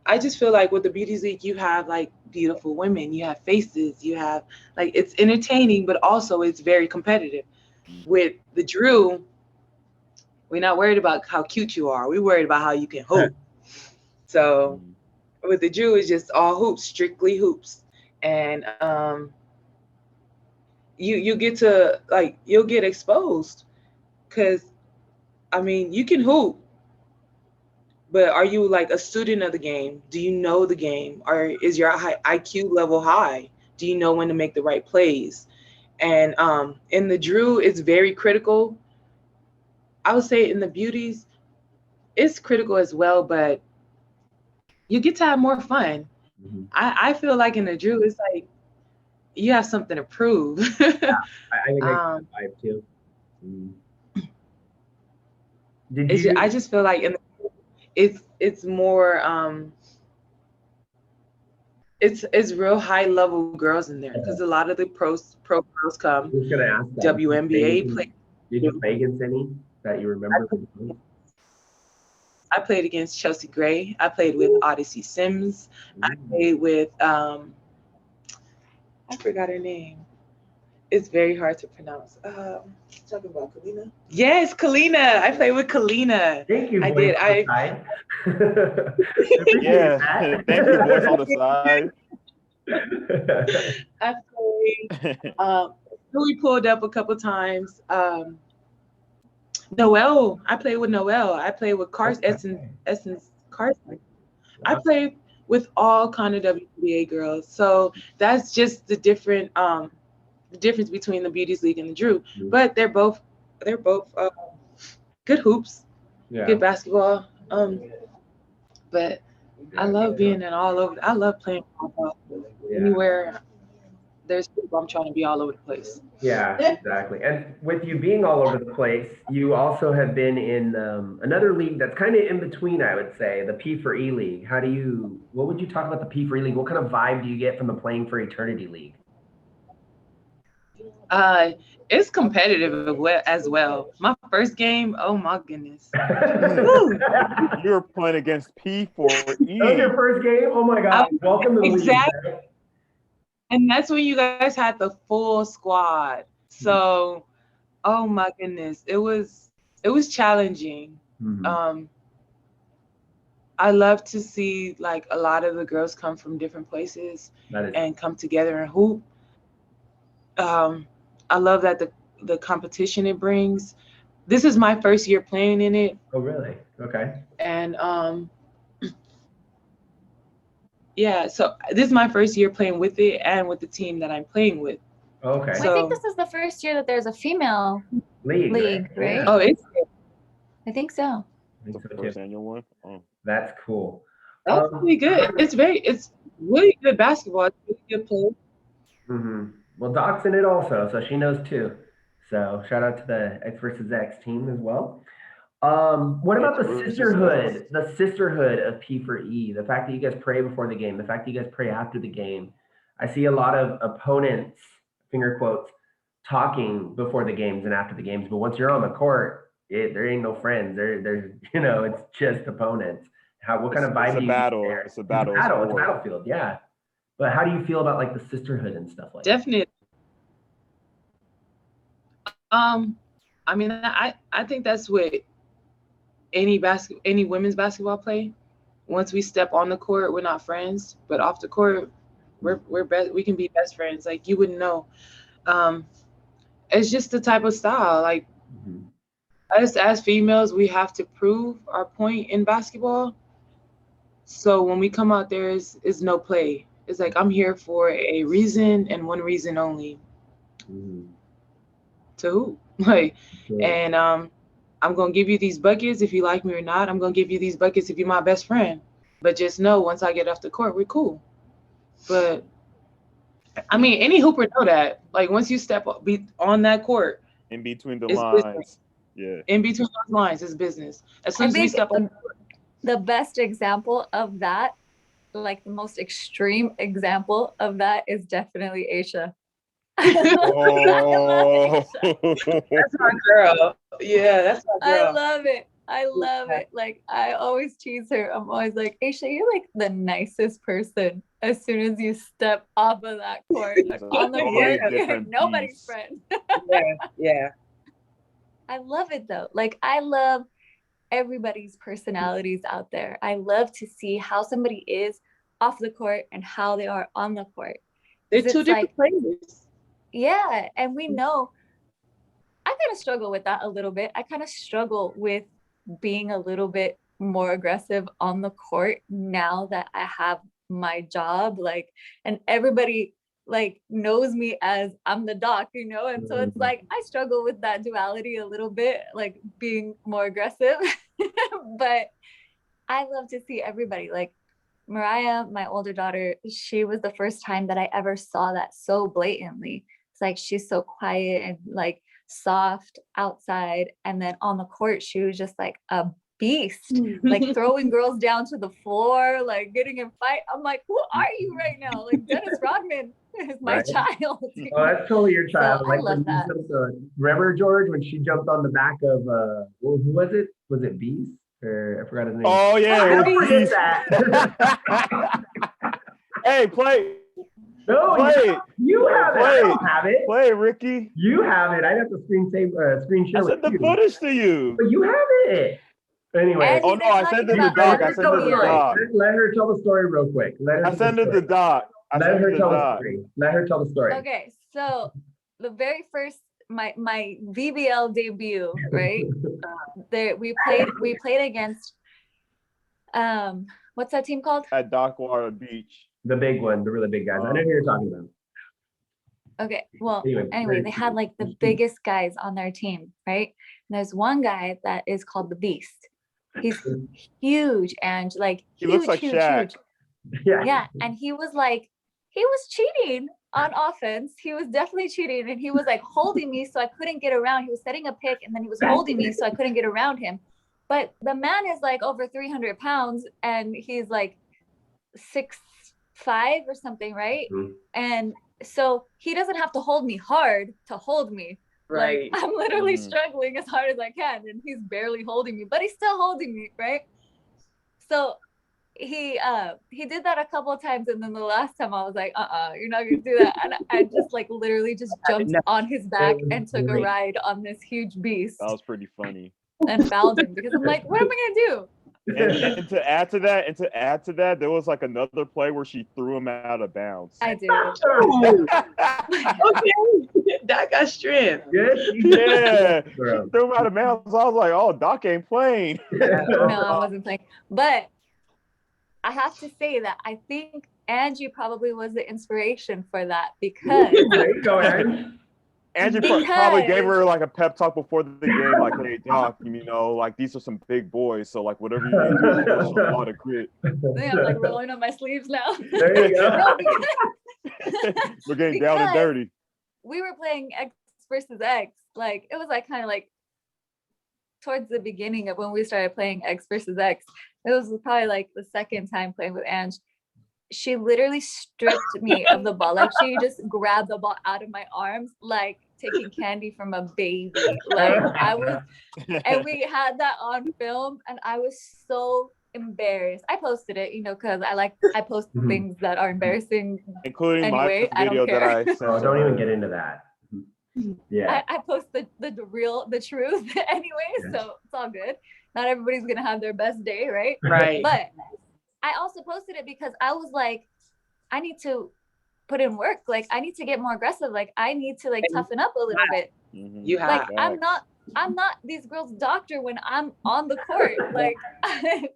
S4: I just feel like with the Beauties League, you have like beautiful women, you have faces, you have like, it's entertaining, but also it's very competitive. With the Drew, we're not worried about how cute you are. We're worried about how you can hoop. So with the Drew, it's just all hoops, strictly hoops. And you get to like, you'll get exposed because I mean, you can hoop, but are you like a student of the game? Do you know the game? Or is your IQ level high? Do you know when to make the right plays? And in the Drew, it's very critical. I would say in the Beauties, it's critical as well, but you get to have more fun. I feel like in the Drew, it's like you have something to prove.
S1: Yeah, I think I vibe too.
S4: I just feel like it's more it's real high level girls in there because a lot of the pro girls come.
S1: I was gonna ask that.
S4: WNBA play.
S1: Did you play against any that you remember?
S4: I played against Chelsea Gray. I played with Odyssey Sims. I played with I forgot her name. It's very hard to pronounce. Talking about Kalina? Yes, Kalina. I played with Kalina.
S1: Thank you.
S4: I did.
S2: Yeah. Thank you, boys on the side.
S4: I played. We pulled up a couple times. Noelle. I played with Noelle. I played with Essence Carson. I played with all kind of WNBA girls. So that's just the different. The difference between the Beauties League and the Drew, but they're both good hoops, good basketball. But I love being in all over. I love playing basketball. Anywhere there's people, I'm trying to be all over the place.
S1: Yeah, exactly. And with you being all over the place, you also have been in another league that's kind of in between, I would say, the P4E League. What would you talk about the P4E League? What kind of vibe do you get from the Playing for Eternity League?
S4: It's competitive as well. My first game, oh my goodness.
S2: You were playing against P4E.
S1: That was your first game? Oh my God. Welcome to the
S4: exactly.
S1: league.
S4: And that's when you guys had the full squad. So, oh my goodness. It was challenging. I love to see like a lot of the girls come from different places and come together and hoop. I love that the competition it brings. This is my first year playing in it.
S1: Oh, really? Okay.
S4: And yeah, so this is my first year playing with it and with the team that I'm playing with.
S1: Okay.
S3: So, I think this is the first year that there's a female league, right?
S1: Yeah.
S4: Oh,
S3: I think so.
S2: The first annual one. Oh.
S1: That's cool.
S4: That's really good. It's really good basketball. It's really good play.
S1: Well, Doc's in it also, so she knows too. So shout out to the X versus X team as well. What about
S2: It's
S1: the
S2: really just
S1: sisterhood?
S2: us.
S1: The sisterhood of P4E. The fact that you guys pray before the game. The fact that you guys pray after the game. I see a lot of opponents, finger quotes, talking before the games and after the games. But once you're on the court, there ain't no friends. There's it's just opponents. What kind of
S2: It's
S1: vibe
S2: a
S1: do you get
S2: battle.
S1: there?
S2: It's a
S1: It's a
S2: battle. It's
S1: battle. It's a
S2: war.
S1: battlefield. Yeah. But how do you feel about like the sisterhood and stuff like that?
S4: Definitely. I mean, I think that's what any women's basketball play. Once we step on the court, we're not friends, but off the court, we're best. We can be best friends. Like you wouldn't know. It's just the type of style. Like us as females, we have to prove our point in basketball. So when we come out there, is no play. It's like I'm here for a reason and one reason only. To who? Like, and I'm gonna give you these buckets if you like me or not. I'm gonna give you these buckets if you're my best friend. But just know, once I get off the court, we're cool. But I mean, any hooper know that. Like once you step on that court,
S2: In between the
S4: it's
S2: lines.
S4: business.
S2: Yeah.
S4: In between those lines, it's business. As soon
S3: I
S4: as we
S3: think
S4: step on the court,
S3: the best example of that, like the most extreme example of that, is definitely Aisha.
S2: Oh.
S4: that's my girl. Yeah, that's my
S3: I
S4: girl.
S3: love it. I love it. Like I always tease her. I'm always like, Aisha, you're like the nicest person. As soon as you step off of that court, like on the
S2: Totally
S3: court, you're
S2: different
S3: nobody's
S2: beast.
S3: friend.
S4: Yeah.
S3: I love it though. Like I love everybody's personalities out there. I love to see how somebody is off the court and how they are on the court.
S4: They're
S3: 'Cause
S4: two
S3: it's
S4: different
S3: like,
S4: players.
S3: yeah, and we know I kind of struggle with that a little bit. I kind of struggle with being a little bit more aggressive on the court now that I have my job, like, and everybody like knows me as I'm the doc, and so it's like I struggle with that duality a little bit, like being more aggressive. But I love to see everybody, like Mariah, my older daughter, she was the first time that I ever saw that so blatantly. It's like she's so quiet and like soft outside, and then on the court she was just like a beast, like throwing girls down to the floor, like getting in fight. I'm like, who are you right now? Like Dennis Rodman is my child.
S1: Oh, that's totally your child.
S3: So
S1: like
S3: I love that.
S1: Remember George when she jumped on the back of who was it? Was it Beast? Or I forgot his name.
S2: Oh yeah,
S1: Don't forget that.
S2: Hey, play.
S1: No,
S2: Play.
S1: you have it. I don't have it.
S2: Play, Ricky.
S1: You have it. I have to screen share.
S2: I sent the footage to you.
S1: But you have it. Anyway.
S2: Oh no, I sent it to the doc. I sent it to the doc.
S1: Let her tell the story real quick.
S2: I sent it to the doc.
S1: Let her tell the story. Let her tell the story.
S3: Okay, so the very first my VBL debut, right? There we played against what's that team called?
S2: At Dockwater Beach.
S1: The big one, the really big guys. I know who you're talking about.
S3: Okay, well, anyway, they had like the biggest guys on their team, right? And there's one guy that is called the Beast. He's huge and like
S2: he looks like Shaq.
S3: Huge. Yeah, and he was cheating on offense. He was definitely cheating, and he was like holding me so I couldn't get around. He was setting a pick, and then he was holding me so I couldn't get around him. But the man is like over 300 pounds, and he's like 6'5" or something, right? And so he doesn't have to hold me hard to hold me.
S4: Right.
S3: Like I'm literally struggling as hard as I can, and he's barely holding me, but he's still holding me, right? So he did that a couple of times, and then the last time I was like, you're not gonna do that. And I just like literally just jumped on his back and took a ride on this huge beast.
S2: That was pretty funny.
S3: And fouled him because I'm like, what am I gonna do?
S2: And to add to that, there was like another play where she threw him out of bounds.
S3: I did.
S4: Okay, Doc got strength.
S2: Yeah, she threw him out of bounds. I was like, oh, Doc ain't playing.
S3: No, I wasn't playing. But I have to say that I think Angie probably was the inspiration for that because
S1: Go ahead.
S2: Angie probably gave her like a pep talk before the game, like, "Hey Doc, like these are some big boys, so like whatever you need to do, show a lot of grit."
S3: I'm like rolling up my sleeves now.
S1: There you go.
S2: We're getting down and dirty.
S3: We were playing X versus X, like it was like kind of like towards the beginning of when we started playing X versus X. It was probably like the second time playing with Ange. She literally stripped me of the ball. Like she just grabbed the ball out of my arms, like taking candy from a baby. Like I was, and we had that on film, and I was so embarrassed. I posted it, because I post things that are embarrassing,
S2: including
S3: anyway.
S2: my video that I sent.
S1: Oh, don't even get into that. Yeah,
S3: I post the truth anyway, so it's all good. Not everybody's gonna have their best day, right?
S4: Right.
S3: But I also posted it because I was like, I need to put in work. Like I need to get more aggressive. Like I need to like toughen up a little bit.
S4: You have.
S3: Like I'm not these girls' doctor when I'm on the court. Like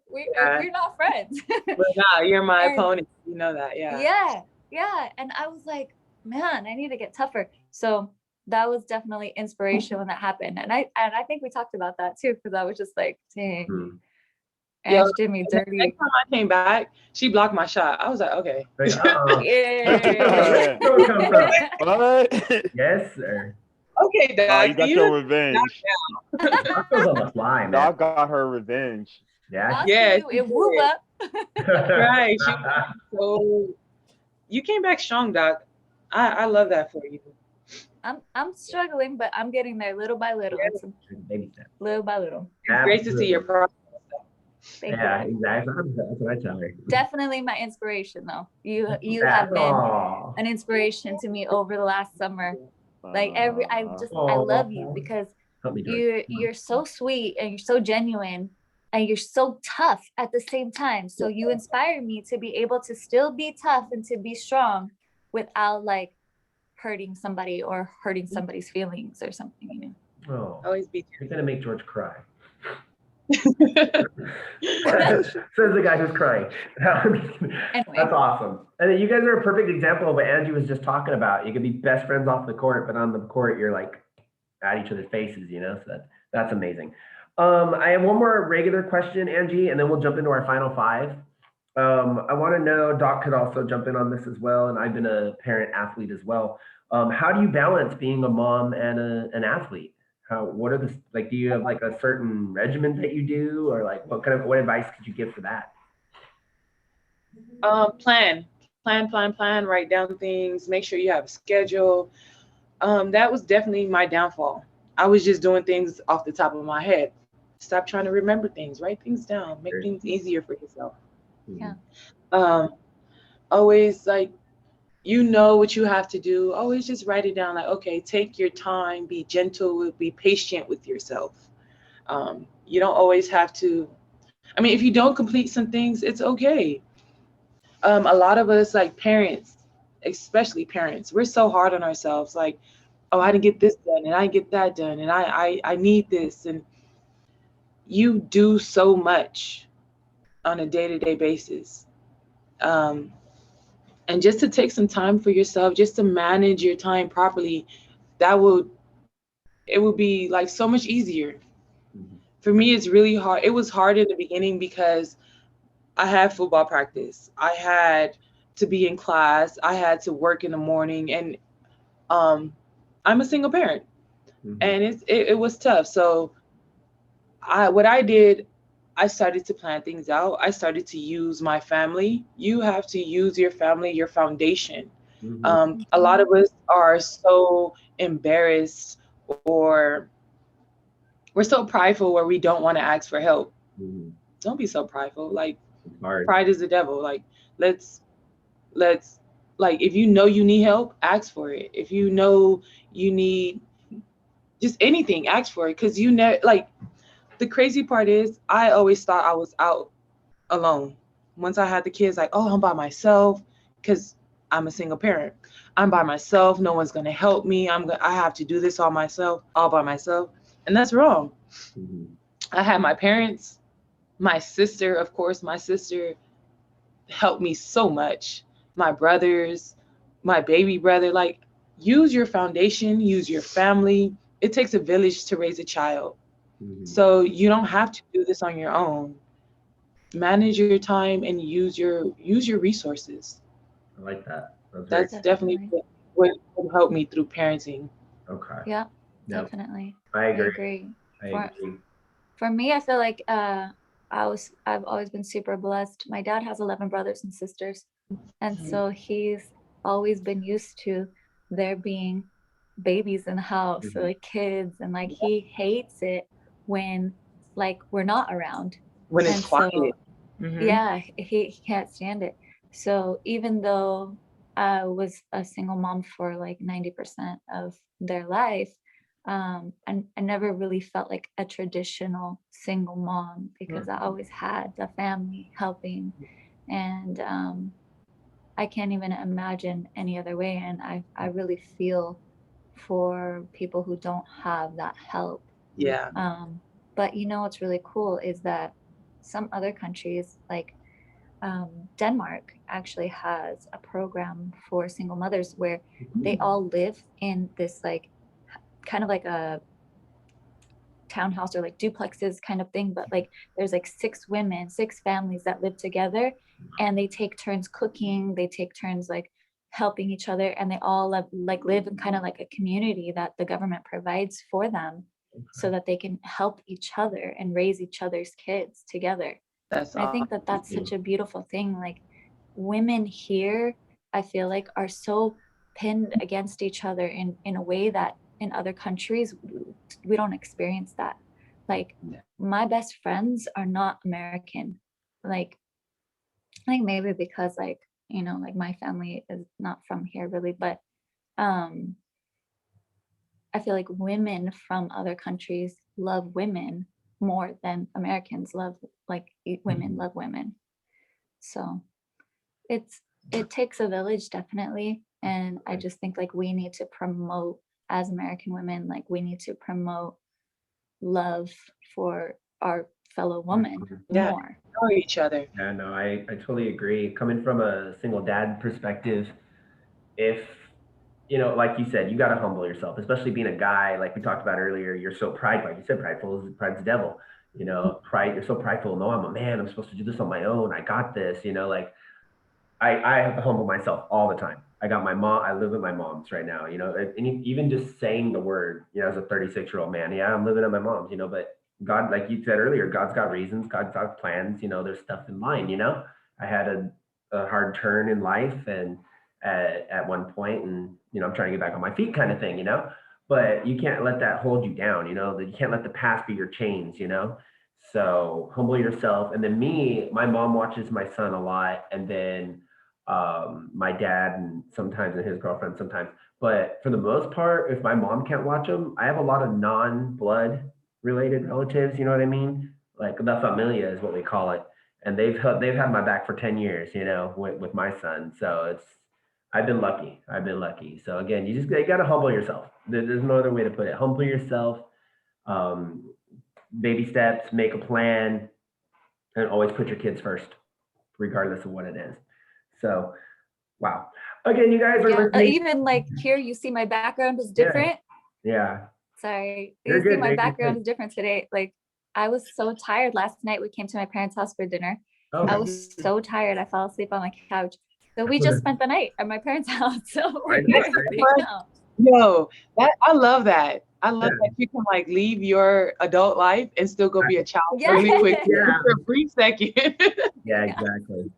S3: we're not friends.
S4: But nah, you're my opponent. You know that, yeah.
S3: Yeah. And I was like, man, I need to get tougher. So that was definitely inspiration when that happened. And I think we talked about that too, because I was just like, dang. And she did me dirty.
S4: Next time I came back, she blocked my shot. I was like, okay.
S3: Yeah.
S2: What?
S1: Yes, sir.
S4: Okay, Doc.
S2: You got your revenge.
S1: That was on the fly, man.
S2: Doc got her revenge.
S1: Yeah.
S4: Yeah.
S3: Right.
S4: So you came back strong, Doc. I love that for you.
S3: I'm struggling, but I'm getting there little by little.
S1: Baby step.
S3: Little by little.
S4: It's great to see your progress.
S1: Yeah, exactly. That's what I tell her.
S3: Definitely my inspiration, though. You have been an inspiration to me over the last summer. Like I love you because you're so sweet and you're so genuine and you're so tough at the same time. So you inspire me to be able to still be tough and to be strong without like hurting somebody or hurting somebody's feelings or something.
S1: Oh,
S4: Always be.
S1: You're gonna make George cry. Says the guy who's crying.
S3: Anyway.
S1: That's awesome. And then you guys are a perfect example of what Angie was just talking about. You could be best friends off the court, but on the court you're like at each other's faces, so that's amazing. I have one more regular question, Angie, and then we'll jump into our final five. I want to know, Doc could also jump in on this as well, and I've been a parent athlete as well. How do you balance being a mom and an athlete? What are do you have like a certain regimen that you do, or like what advice could you give for that?
S4: Plan, write down things, make sure you have a schedule. That was definitely my downfall. I was just doing things off the top of my head. Stop trying to remember things, write things down, make things easier for yourself.
S3: Yeah.
S4: Always like, what you have to do. Always just write it down. Like, okay, take your time, be gentle, be patient with yourself. You don't always have to. I mean, if you don't complete some things, it's okay. A lot of us, like parents, especially parents, we're so hard on ourselves. Like, oh, I didn't get this done, and I didn't get that done, and I need this. And you do so much on a day-to-day basis. And just to take some time for yourself, just to manage your time properly, it would be like so much easier. For me, it's really hard. It was hard in the beginning because I had football practice. I had to be in class. I had to work in the morning, and I'm a single parent, and it was tough. So I started to plan things out. I started to use my family. You have to use your family, your foundation. A lot of us are so embarrassed, or we're so prideful where we don't want to ask for help. Don't be so prideful. Like, pride is the devil. Like, let's like, if you know you need help, ask for it. If you know you need just anything, ask for it. Because the crazy part is, I always thought I was out alone. Once I had the kids, like, oh, I'm by myself, because I'm a single parent. I'm by myself. No one's gonna help me. I have to do this all by myself, and that's wrong. I had my parents, my sister, of course. My sister helped me so much. My brothers, my baby brother. Like, use your foundation, use your family. It takes a village to raise a child. So you don't have to do this on your own. Manage your time and use your resources.
S1: I like that.
S4: That's definitely what helped me through parenting.
S1: Okay.
S3: Yeah, definitely.
S1: I agree.
S3: For me, I feel like I've always been super blessed. My dad has 11 brothers and sisters, and so he's always been used to there being babies in the house, or like kids, and like he hates it when like we're not around.
S4: When it's
S3: And
S4: quiet.
S3: so
S4: Mhm.
S3: yeah, he can't stand it. So even though I was a single mom for like 90% of their life, and I never really felt like a traditional single mom because I always had the family helping, and I can't even imagine any other way. And I really feel for people who don't have that help.
S4: Yeah.
S3: But you know what's really cool is that some other countries like Denmark actually has a program for single mothers where they all live in this like kind of like a townhouse or like duplexes kind of thing, but like there's like 6 women, 6 families that live together, and they take turns cooking, they take turns like helping each other, and they all live in kind of like a community that the government provides for them so that they can help each other and raise each other's kids together.
S4: That's
S3: And I think that that's such a beautiful thing. Like women here, I feel like are so pinned against each other in a way that in other countries we don't experience that. Like my best friends are not American. Like I think maybe because like, you know, like my family is not from here really, but um I feel like women from other countries love women more than Americans love like women love women. So it's it takes a village definitely, and I just think like we need to promote as American women, like we need to promote love for our fellow woman
S4: Yeah.
S3: more.
S4: Know each other.
S1: Yeah, no, I totally agree. Coming from a single dad perspective, if, you know, like you said, you got to humble yourself, especially being a guy, like we talked about earlier. You're so prideful, like you said, pride's the devil. You know, pride, you're so prideful. No, I'm a man. I'm supposed to do this on my own. I got this, you know, like I have to humble myself all the time. I got my mom. I live with my mom's right now. You know, and even just saying the word, you know, as a 36-year-old man, yeah, I'm living at my mom's. You know, but God, like you said earlier, God's got reasons. God's got plans. You know, there's stuff in line. You know, I had a hard turn in life, and at one point, and you know, I'm trying to get back on my feet, kind of thing. You know, but you can't let that hold you down. You know, that you can't let the past be your chains. You know, so humble yourself. And then me, my mom watches my son a lot, and then my dad and sometimes and his girlfriend sometimes. But for the most part, if my mom can't watch them, I have a lot of non-blood related relatives. You know what I mean? Like la familia is what we call it, and they've had my back for 10 years. You know, with my son. So it's I've been lucky. I've been lucky. So again, you got to humble yourself. There's no other way to put it. Humble yourself. Um, Baby steps. Make a plan, and always put your kids first, regardless of what it is. So, wow. Again, you guys are
S3: Yeah,
S1: listening.
S3: even like here you see my background is
S1: Yeah.
S3: different.
S1: Yeah.
S3: Sorry,
S1: You're
S3: you see
S1: good,
S3: my
S1: babe, you're
S3: background
S1: good.
S3: is different today. Like I was so tired last night. We came to my parents' house for dinner.
S1: Oh,
S3: I was so tired. I fell asleep on my couch. So we just spent the night at my parents' house. So we're
S1: know,
S3: here
S1: right?
S3: right now.
S4: Yo, that I love that. I love
S1: Yeah.
S4: that you can like leave your adult life and still go be a child
S3: Yeah.
S4: really quick
S1: Yeah.
S4: for a brief second.
S1: Yeah, exactly.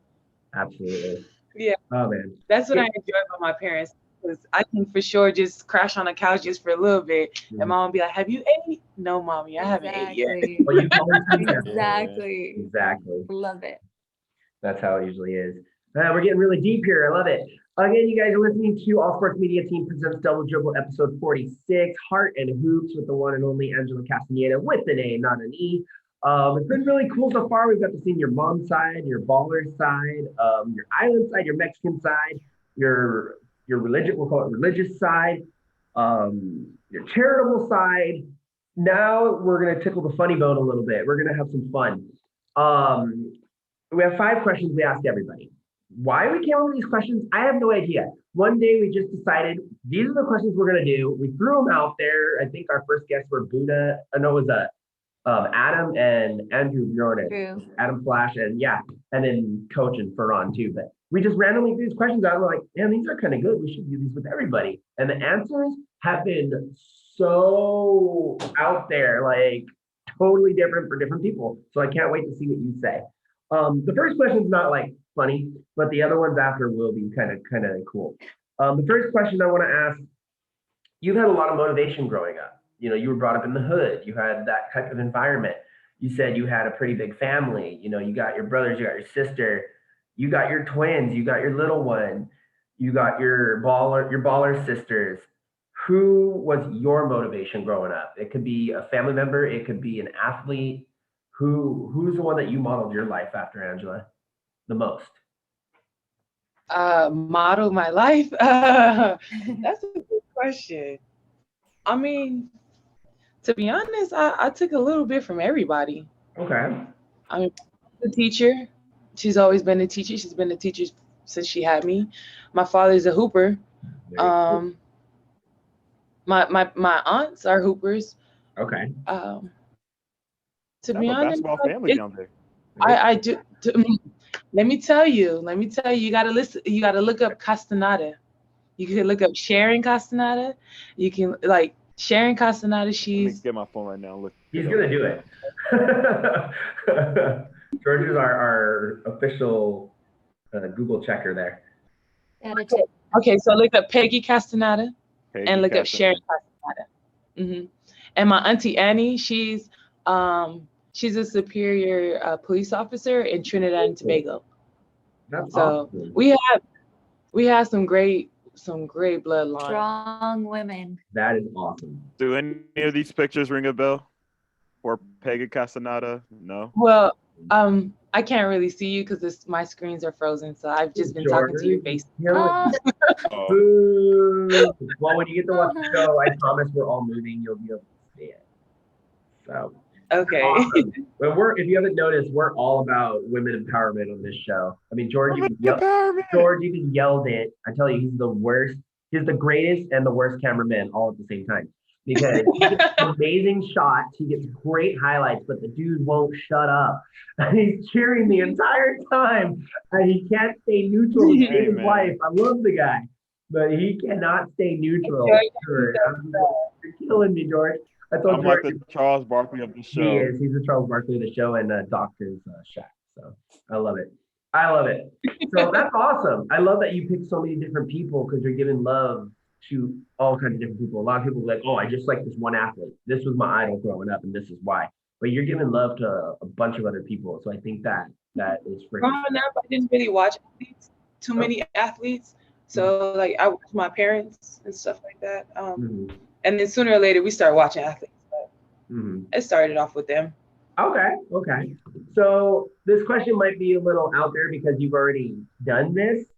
S1: Absolutely.
S4: Yeah.
S1: Oh man.
S4: That's what I enjoy about my parents, because I can for sure just crash on the couch just for a little bit, and mom will be like, "Have you ate?" No, mommy, I haven't ate yet.
S3: Exactly.
S1: Well, you call it
S3: Exactly.
S1: Exactly.
S3: Love it.
S1: That's how it usually is. We're getting really deep here. I love it. Again, you guys are listening to All Sports Media Team presents Drbl episode 46, Heart and Hoops with the one and only Angela Castanada with an A, not an E. It's been really cool so far. We've got to see your mom's side, your baller side, your island side, your Mexican side, your religious, we'll call it religious side, your charitable side. Now we're gonna tickle the funny bone a little bit. We're gonna have some fun. We have 5 questions we ask everybody. Why we came up with these questions, I have no idea. One day we just decided these are the questions we're gonna do. We threw them out there. I think our first guests were Buddha. No, it was Adam and Andrew Jordan.
S3: True.
S1: Adam Flash and yeah, and then Coach and Ferran too. But we just randomly threw these questions out. And we're like, man, these are kind of good. We should do these with everybody. And the answers have been so out there, like totally different for different people. So I can't wait to see what you say. The first question is not like funny, but the other ones after will be kind of cool. The first question I want to ask, you've had a lot of motivation growing up. You know, you were brought up in the hood. You had that type of environment. You said you had a pretty big family. You know, you got your brothers, you got your sister, you got your twins, you got your little one, you got your baller sisters. Who was your motivation growing up? It could be a family member, it could be an athlete. Who's the one that you modeled your life after, Angela, the most?
S4: Model my life? That's a good question. I mean, to be honest, I took a little bit from everybody.
S1: Okay.
S4: I mean, the teacher, she's always been a teacher. She's been a teacher since she had me. My father's a hooper.
S1: Very
S4: My aunts are hoopers.
S1: Okay.
S4: To
S2: Have
S4: be
S2: a
S4: honest,
S2: basketball family down there.
S4: I do. Let me tell you. You gotta listen. You gotta look up Castanada. You can look up Sharon Castanada. You can like Sharon Castanada.
S2: Let me
S4: She's
S2: get my phone right now. Look.
S1: He's gonna do it. George is our official Google checker there.
S3: Gotta check.
S4: okay. So look up Peggy Castanada
S2: Peggy
S4: and look up
S2: Castaneda.
S4: Sharon Castanada. And my auntie Annie, she's a superior police officer in Trinidad and Tobago.
S1: That's
S4: So
S1: awesome.
S4: we have some great bloodline.
S3: Strong women.
S1: That is awesome.
S2: Do any of these pictures ring a bell? Or Peggy Castaneda? No.
S4: Well, I can't really see you because my screens are frozen, so I've just been talking to your face.
S3: Oh,
S1: Boo. Well, when you get to watch the show, I promise we're all moving. You'll be able to see it. So
S4: Okay.
S1: awesome. But if you haven't noticed, we're all about women empowerment on this show. I mean, George even yelled it. I tell you, he's the worst. He's the greatest and the worst cameraman all at the same time. Because he gets amazing shots, he gets great highlights, but the dude won't shut up. He's cheering the entire time, and he can't stay neutral to save his life. I love the guy, but he cannot stay neutral. Sure. You're killing me, George.
S2: I'm like the Charles Barkley of the show.
S1: He is. He's the Charles Barkley of the show and Doctor's Shaq. So I love it. I love it. So that's awesome. I love that you pick so many different people because you're giving love to all kinds of different people. A lot of people are like, oh, I just like this one athlete. This was my idol growing up, and this is why. But you're giving love to a bunch of other people. So I think that is freaking.
S4: Growing up, I didn't really watch too many athletes. So like I watched my parents and stuff like that. And then sooner or later we start watching athletes. But it started off with them.
S1: Okay. So this question might be a little out there because you've already done this.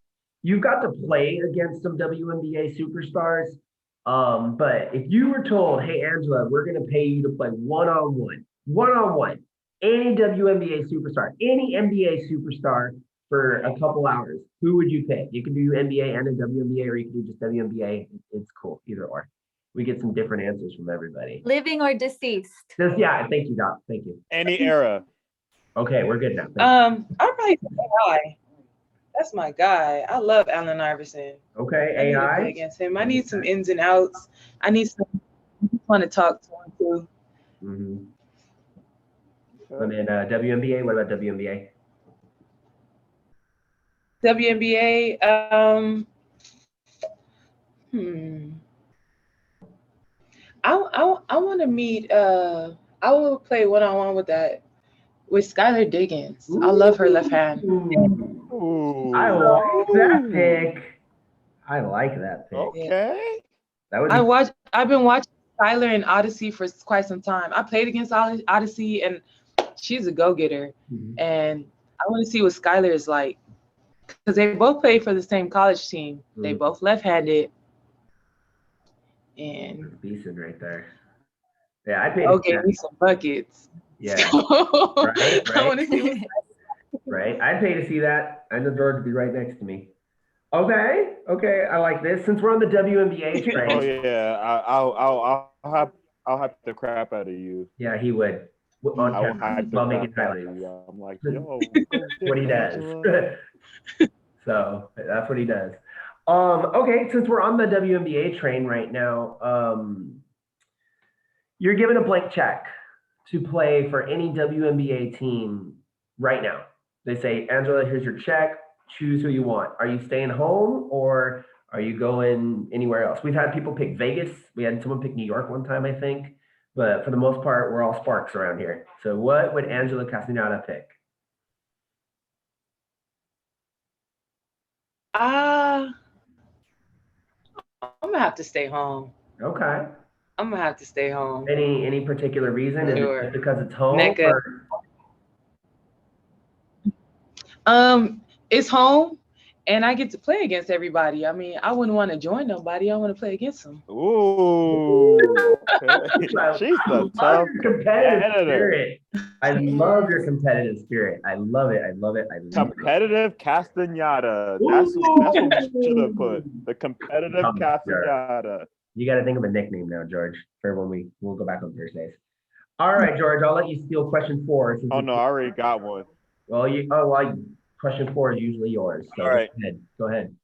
S1: You've got to play against some WNBA superstars. But if you were told, hey, Angela, we're going to pay you to play one-on-one, any WNBA superstar, any NBA superstar for a couple hours, who would you pick? You can do NBA and a WNBA, or you can do just WNBA. It's cool, either or. We get some different answers from everybody.
S3: living or deceased?
S1: Yeah, thank you, Doc. Thank you.
S2: Any era.
S1: Okay, we're good now.
S4: I'll probably say AI. That's my guy. I love Allen Iverson.
S1: Okay,
S4: I need to
S1: AI.
S4: play against him. I need some ins and outs. I just want to talk to him too.
S1: And then WNBA. What about WNBA?
S4: WNBA. I want to meet. I will play one-on-one with Skylar Diggins.
S1: Ooh.
S4: I love her left hand.
S2: Ooh.
S1: I like that pick.
S2: Okay.
S1: That would.
S4: I've been watching Skylar in Odyssey for quite some time. I played against Odyssey, and she's a go-getter. And I want to see what Skylar is like, because they both play for the same college team. They both left-handed. And
S1: decent right there. Yeah, I paid.
S4: Okay, need some buckets.
S1: Yeah.
S4: Right.
S1: Right.
S4: I want to see what's
S1: right. I'd pay to see that. I know George would be right next to me. Okay. I like this. Since we're on the WNBA train.
S2: Oh yeah, I'll hype the crap out of you.
S1: Yeah, he would.
S2: I will hype the
S1: making
S2: crap out of
S1: highlights.
S2: you. I'm like, yo,
S1: what he does. So that's what he does. Okay, since we're on the WNBA train right now, you're given a blank check. to play for any WNBA team right now, they say, Angela, here's your check. Choose who you want. Are you staying home or are you going anywhere else? We've had people pick Vegas. We had someone pick New York one time, I think. But for the most part, we're all Sparks around here. So what would Angela Castanada pick?
S4: I'm gonna have to stay home.
S1: Okay.
S4: I'm gonna have to stay home.
S1: Any particular reason? Is it
S4: Sure.
S1: just because it's home?
S4: NECA.
S1: Or?
S4: It's home, and I get to play against everybody. I mean, I wouldn't want to join nobody. I want to play against them.
S2: Ooh, okay. She's the tough
S1: competitive
S2: competitor.
S1: spirit. I love your competitive spirit. I love it. I love it. I love it.
S2: Competitive Castanada. That's what we should have put. The competitive
S1: Come,
S2: Castanada.
S1: You got to think of a nickname now, George, for when we'll go back on Thursdays. All right, George, I'll let you steal question 4.
S2: Oh no, I already got one.
S1: Well, question 4 is usually yours. So
S2: All right.
S1: Go ahead.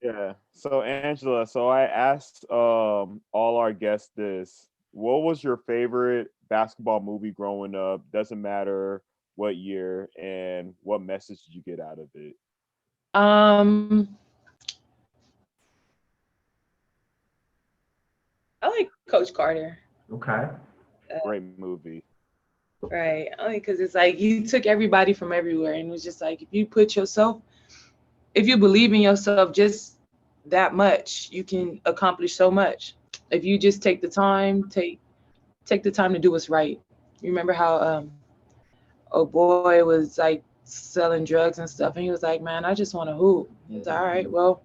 S2: Yeah. So Angela, so I asked all our guests this. What was your favorite basketball movie growing up? Doesn't matter what year, and what message did you get out of it?
S4: I like Coach Carter.
S1: Okay.
S2: Great movie.
S4: Right. Only because it's like you took everybody from everywhere, and it was just like if you believe in yourself just that much, you can accomplish so much. If you just take the time, take the time to do what's right. You remember how oh boy was like selling drugs and stuff, and he was like, man, I just want to hoop. He's all right, well,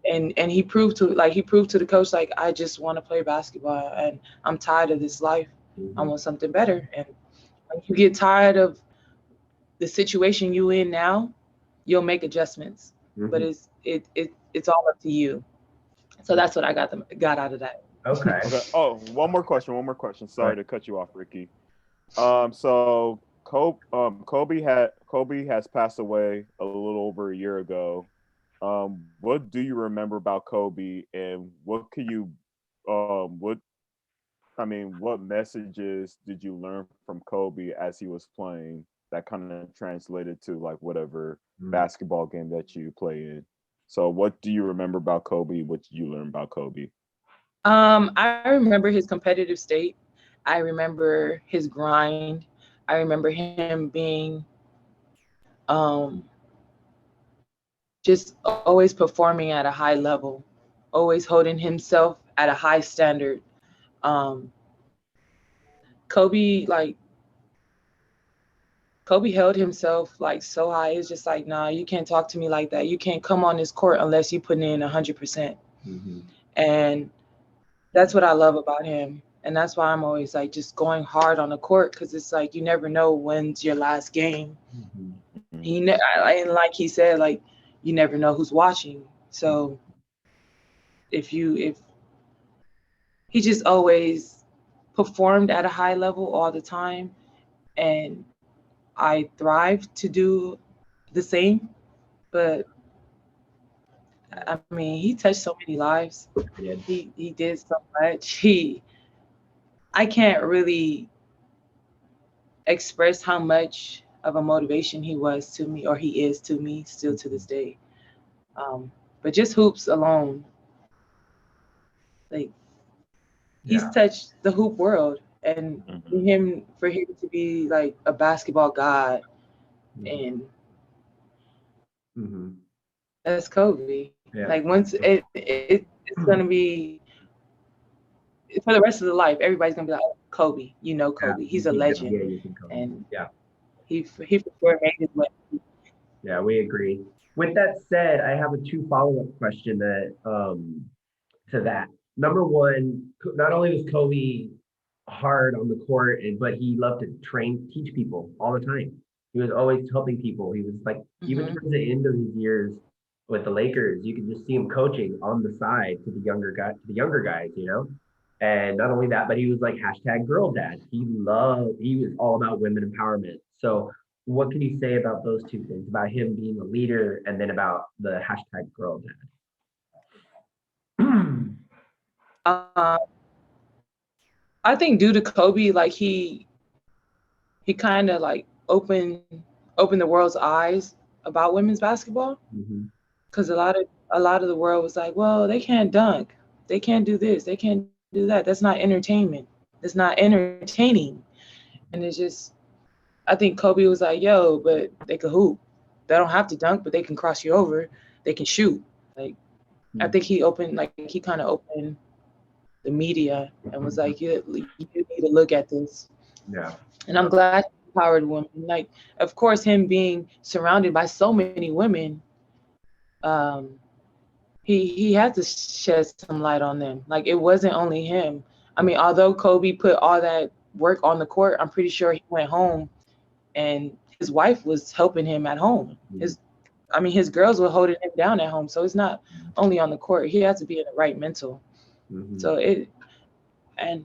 S4: and he proved to the coach, like, I just want to play basketball, and I'm tired of this life. I want something better. And when you get tired of the situation you in now, you'll make adjustments. But it's all up to you. So that's what I got out of that.
S1: Okay.
S2: Oh, one more question. Sorry to cut you off, Ricky. So Kobe has passed away a little over a year ago. What do you remember about Kobe, and what messages did you learn from Kobe as he was playing that kind of translated to like whatever basketball game that you play in? So what do you remember about Kobe? What did you learn about Kobe?
S4: I remember his competitive state. I remember his grind. I remember him being just always performing at a high level, always holding himself at a high standard. Kobe held himself like so high. It's just like, nah, you can't talk to me like that. You can't come on this court unless you put in 100%. And that's what I love about him. And that's why I'm always like just going hard on the court, because it's like you never know when's your last game. And like he said, like you never know who's watching. So if he just always performed at a high level all the time, and I thrive to do the same. But I mean, he touched so many lives. He did so much. I can't really express how much of a motivation he was to me, or he is to me still to this day. But just hoops alone, like he's touched the hoop world, and for him to be like a basketball god, and that's Kobe. Like once it's gonna be for the rest of the life, everybody's gonna be like, oh, Kobe, Kobe. He's a legend, and he for sure made his way.
S1: Yeah, we agree. With that said, I have a 2 follow-up question to that. Number one, not only was Kobe hard on the court, but he loved to teach people all the time. He was always helping people. He was like, even towards the end of his years with the Lakers, you could just see him coaching on the side to the younger guys, And not only that, but he was like #GirlDad. He was all about women empowerment. So what can you say about those 2 things, about him being a leader and then about the #GirlDad?
S4: I think due to Kobe, like he kind of like opened the world's eyes about women's basketball, because a lot of the world was like, well, they can't dunk, they can't do this, they can't do that. That's not entertainment. It's not entertaining. And it's just, I think Kobe was like, yo, but they can hoop. They don't have to dunk, but they can cross you over. They can shoot. Like, I think he kind of opened the media and was like, you need to look at this.
S1: Yeah.
S4: And I'm glad he empowered women. Like, of course, him being surrounded by so many women, he had to shed some light on them. Like, it wasn't only him. I mean, although Kobe put all that work on the court, I'm pretty sure he went home and his wife was helping him at home. His girls were holding him down at home. So it's not only on the court. He had to be in the right mental. So
S1: yeah. And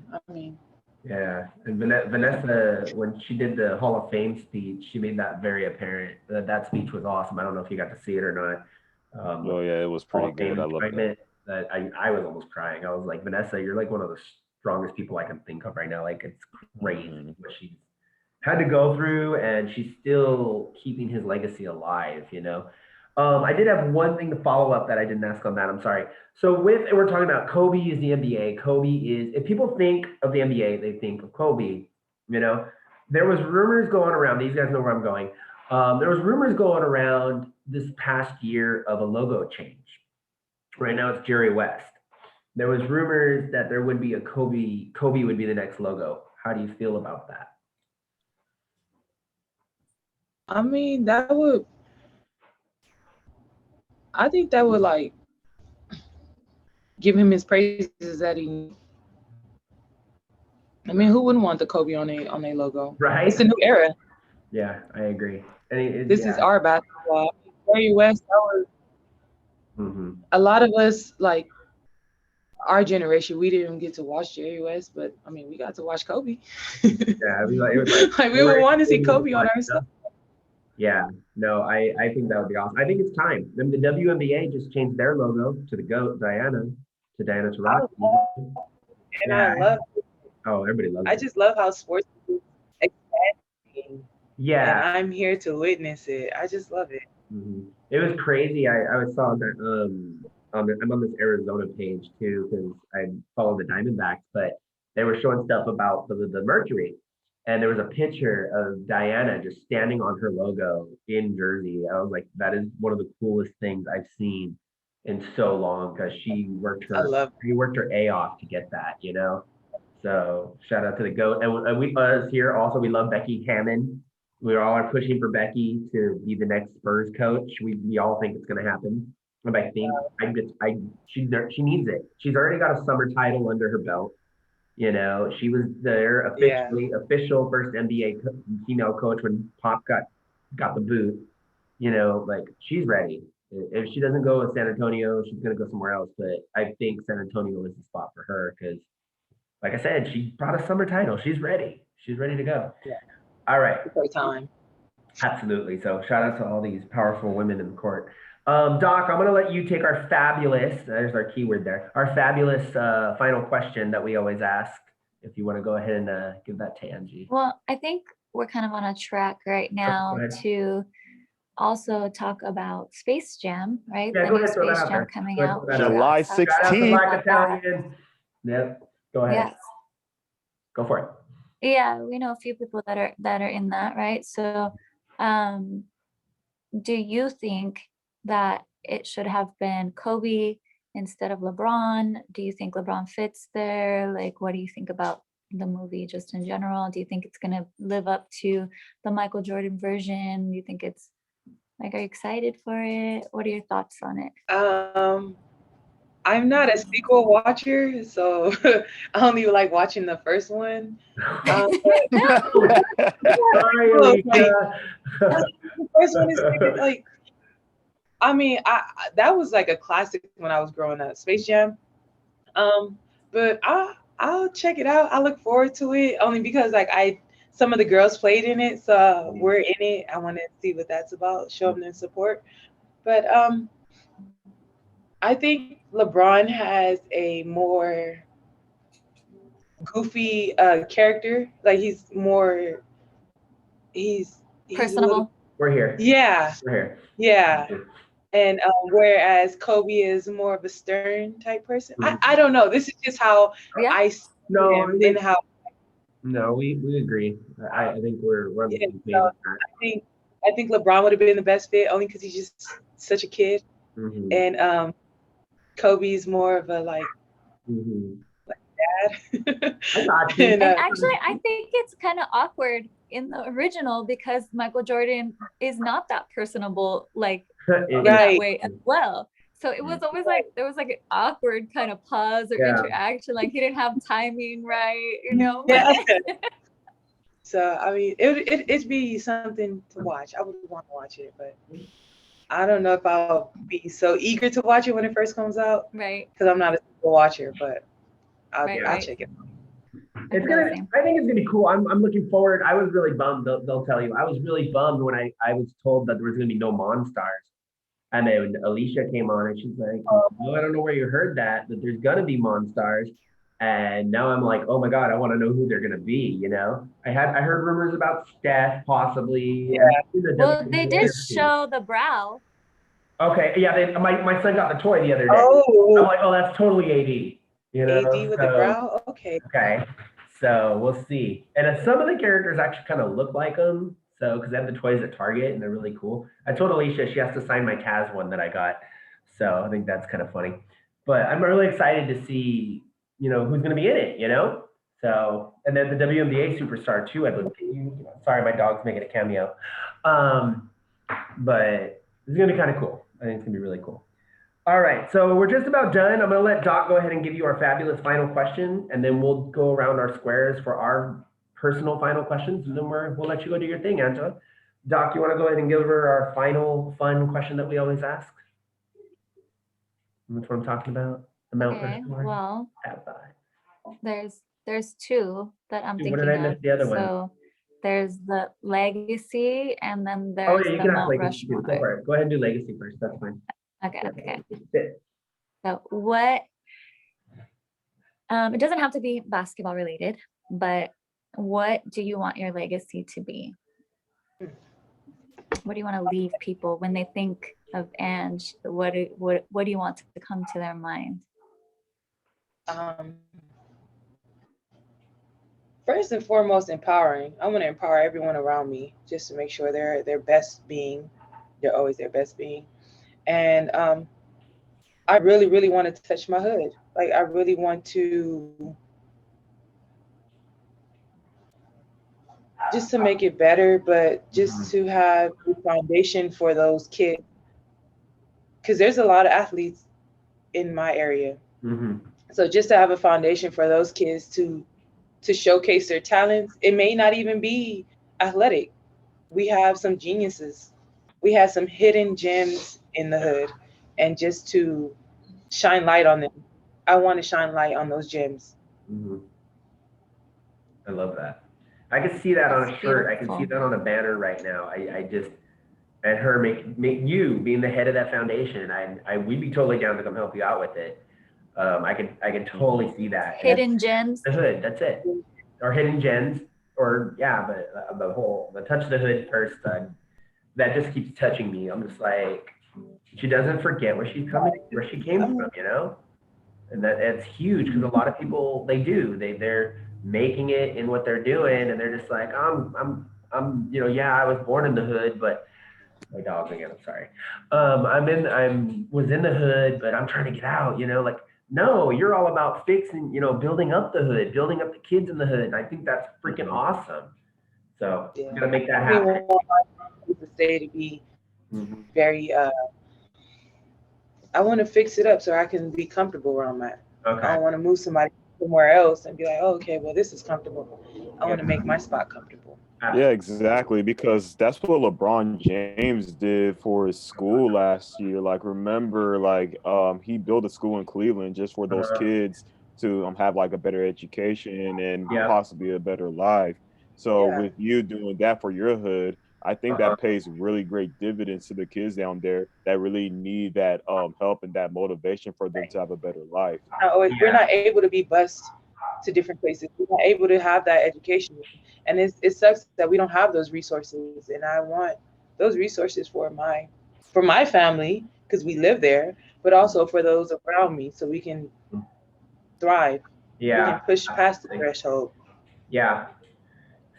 S1: Vanessa, when she did the Hall of Fame speech, she made that very apparent. That speech was awesome. I don't know if you got to see it or not.
S2: Oh yeah, it was pretty good. I love it.
S1: That I was almost crying. I was like, Vanessa, you're like one of the strongest people I can think of right now. Like, it's crazy what she's had to go through, and she's still keeping his legacy alive, you know. I did have one thing to follow up that I didn't ask on that. I'm sorry. So we're talking about Kobe is the NBA. Kobe is, if people think of the NBA, they think of Kobe, you know. There was rumors going around. These guys know where I'm going. There was rumors going around this past year of a logo change. Right now it's Jerry West. There was rumors that there would be a Kobe would be the next logo. How do you feel about that?
S4: I mean, I think that would like give him his praises that he. I mean, who wouldn't want the Kobe on a logo?
S1: Right.
S4: It's a new era.
S1: Yeah, I agree.
S4: This is our basketball. Jerry West, that was a lot of us, like our generation, we didn't get to watch Jerry West, but I mean, we got to watch Kobe.
S1: Yeah, it was like
S4: we would want to see Kobe on our stuff.
S1: Yeah, no, I think that would be awesome. I think it's time. Then the WNBA just changed their logo to the GOAT, Diana Taurasi.
S4: And I love it.
S1: Oh, everybody loves it.
S4: I just love how sports is expanding.
S1: Yeah.
S4: And I'm here to witness it. I just love it.
S1: It was crazy. I saw that I'm on this Arizona page too, because I follow the Diamondbacks, but they were showing stuff about the Mercury. And there was a picture of Diana just standing on her logo in Jersey. I was like, that is one of the coolest things I've seen in so long, because she worked her A off to get that, you know? So shout out to the GOAT. And we us here also, we love Becky Hammon. We all are pushing for Becky to be the next Spurs coach. We all think it's going to happen. And I think she needs it. She's already got a summer title under her belt. You know, she was their official first NBA female coach when Pop got the boot. You know, like, she's ready. If she doesn't go with San Antonio, she's going to go somewhere else. But I think San Antonio is the spot for her because, like I said, she brought a summer title. She's ready. She's ready to go.
S4: Yeah.
S1: All right.
S4: Great time.
S1: Absolutely. So shout out to all these powerful women in the court. Doc, I'm going to let you take our fabulous, there's our keyword there, our fabulous final question that we always ask. If you want to go ahead and give that to Angie.
S3: Well, I think we're kind of on a track right now to also talk about Space Jam, right?
S1: Yeah,
S3: the new Space Jam coming out.
S2: July
S1: 16th. Yep. Go ahead.
S3: Yes.
S1: Go for it.
S3: Yeah, we know a few people that are in that, right? So do you think that it should have been Kobe instead of LeBron? Do you think LeBron fits there? Like, what do you think about the movie just in general? Do you think it's going to live up to the Michael Jordan version? Do you think it's like, are you excited for it? What are your thoughts on it?
S4: I'm not a sequel watcher, so I don't even like watching the first one.
S1: Sorry,
S4: the first one is like, I mean, that was like a classic when I was growing up, Space Jam. But I'll check it out. I look forward to it only because like some of the girls played in it, so we're in it. I want to see what that's about, show them their support. But I think LeBron has a more goofy character. Like he's a little,
S3: Personable.
S1: We're here.
S4: yeah,
S1: We're here.
S4: yeah. And whereas Kobe is more of a stern type person. I don't know. This is just how
S3: Yeah.
S4: I see
S1: No,
S4: him and how.
S1: No, we agree. I think we're on the
S4: Yeah,
S1: same page
S4: so
S1: with that.
S4: I think LeBron would have been the best fit only because he's just such a kid,
S1: Mhm.
S4: and Kobe's more of a like
S1: Mhm.
S4: dad.
S1: I got you.
S4: And
S3: And actually, I think it's kind of awkward in the original because Michael Jordan is not that personable, like in that
S4: Right.
S3: way as well. So it was always like there was like an awkward kind of pause or
S1: Yeah.
S3: interaction, like he didn't have timing right, you know.
S4: Yeah. So I mean, it'd be something to watch. I would want to watch it, but I don't know if I'll be so eager to watch it when it first comes out
S3: Right.
S4: because I'm not a super watcher. But I'll
S3: Right.
S4: check it.
S1: It's gonna. I think it's gonna be cool. I'm looking forward. I was really bummed. They'll tell you. I was really bummed when I was told that there was gonna be no Monstars, and then Alicia came on and she's like, "Oh, I don't know where you heard that there's gonna be Monstars." And now I'm like, "Oh my god, I want to know who they're gonna be." You know, I heard rumors about Steph possibly.
S4: Yeah.
S3: Well, they did show the brow.
S1: Okay, yeah. My son got the toy the other day.
S4: Oh,
S1: I'm like, "Oh, that's totally AD." You know,
S4: AD with the brow. Okay.
S1: Okay, so we'll see. And some of the characters actually kind of look like them. So, because they have the toys at Target and they're really cool. I told Alicia she has to sign my Taz one that I got. So I think that's kind of funny. But I'm really excited to see, who's going to be in it, So, and then the WNBA superstar too, I believe. Sorry, my dog's making a cameo. But it's going to be kind of cool. I think it's going to be really cool. All right, so we're just about done. I'm going to let Doc go ahead and give you our fabulous final question, and then we'll go around our squares for our personal final questions, and then we'll let you go do your thing, Angela. Doc, you want to go ahead and give her our final fun question that we always ask? That's what I'm talking about.
S3: Okay, well, there's two that I'm thinking
S1: what did I miss
S3: of.
S1: the other one?
S3: So there's the legacy, and then there's
S1: you
S3: the
S1: can ask
S3: Mount
S1: legacy. Go
S3: Rushmore.
S1: for it. Go ahead and do legacy first. That's fine.
S3: Okay. So what? It doesn't have to be basketball related, but what do you want your legacy to be? What do you want to leave people when they think of Ange? What do you want to come to their mind?
S4: First and foremost, empowering. I want to empower everyone around me just to make sure they're their best being. They're always their best being. And I really, really want to touch my hood. Like I really want to just to make it better, but just to have the foundation for those kids. Because there's a lot of athletes in my area. So just to have a foundation for those kids to showcase their talents. It may not even be athletic. We have some geniuses. We have some hidden gems in the hood, and just to shine light on them. I want to shine light on those gems.
S1: I love that. I can see that on a shirt.
S3: Beautiful.
S1: I can see that on a banner right now. I just, and her make you being the head of that foundation. We'd be totally down to come help you out with it. I can totally see that.
S3: Hidden gems.
S1: The hood, that's it. Or hidden gems, but the touch the hood first. That just keeps touching me. I'm just like, she doesn't forget where she came from, and that's huge because a lot of people they're making it in what they're doing, and they're just like, I'm I was born in the hood, but my dog again. I'm sorry. Was in the hood, but I'm trying to get out. Like. No, you're all about fixing, building up the hood, building up the kids in the hood. And I think that's freaking awesome. So you gotta make that happen.
S4: I want to stay to be very. I want to fix it up so I can be comfortable where I'm at. Okay. I don't want to move somebody somewhere else and be like, oh, okay, well, this is comfortable. I want to make my spot comfortable.
S2: Yeah, exactly. Because that's what LeBron James did for his school last year. Like, remember, he built a school in Cleveland just for those kids to have like a better education and possibly a better life. So with you doing that for your hood, I think that pays really great dividends to the kids down there that really need that help and that motivation for them to have a better life.
S4: We're not able to be bused to different places. We're not able to have that education, and it sucks that we don't have those resources. And I want those resources for my family because we live there, but also for those around me, so we can thrive. We
S1: Yeah.
S4: can push past the threshold.
S1: Yeah.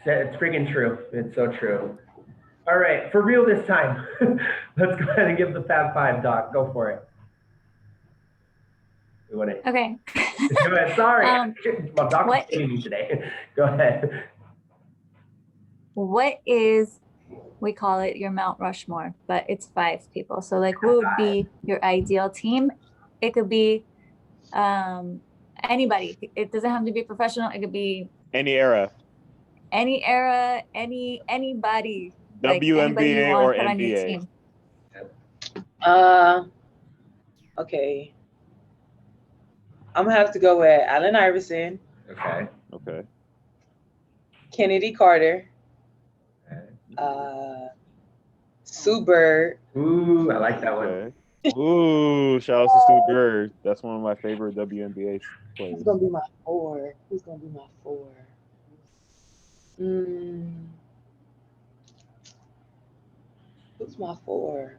S1: It's freaking true. It's so true. All right, for real this time. Let's go ahead and give the Fab Five, Doc. Go for it. We want it.
S3: Okay.
S1: Go ahead. Sorry, my doc's
S3: what-
S1: kidding me today. Go ahead.
S3: What is, we call it your Mount Rushmore, but it's 5 people. So like, what would be your ideal team? It could be anybody. It doesn't have to be professional. It could be
S2: Any era,
S3: anybody. Like anybody you
S2: WNBA
S3: want
S2: or
S3: to put on your
S2: NBA.
S3: team.
S4: Okay. I'm gonna have to go with Allen Iverson,
S1: Okay.
S2: Okay.
S4: Kennedy Carter, Sue Bird.
S1: Ooh, I like that one.
S2: Okay. Ooh, shout out to Stu Bird. That's one of my favorite WNBA players.
S4: Who's gonna be my 4? Who's my 4?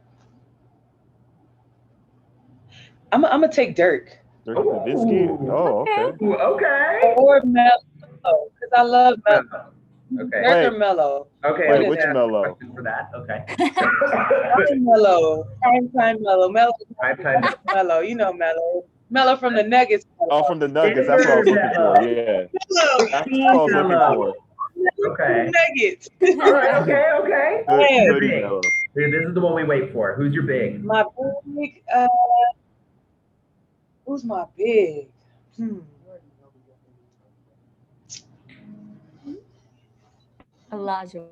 S4: I'm gonna take Dirk
S2: Dirk Nowitzki.
S1: Ooh.
S2: Oh, okay.
S1: Ooh, okay.
S4: or Melo because I love Melo.
S1: Okay.
S4: Dirk or Melo.
S1: Okay.
S2: Wait,
S1: I'm
S2: which
S1: gonna ask a
S2: Melo?
S1: question for that. Okay.
S4: Melo, primetime Melo,
S1: Primetime.
S4: Melo. You know Melo. Melo from the Nuggets.
S2: Oh, from the Nuggets. That's what I was looking for. Yeah.
S4: Melo.
S2: That's what I was looking for.
S1: Okay.
S4: Nuggets.
S1: All right. Okay.
S4: Yeah.
S2: Hoodie
S1: Big.
S2: Melo.
S1: Dude, this is the one we wait for. Who's your big?
S4: My big. Who's my big?
S3: Elijah.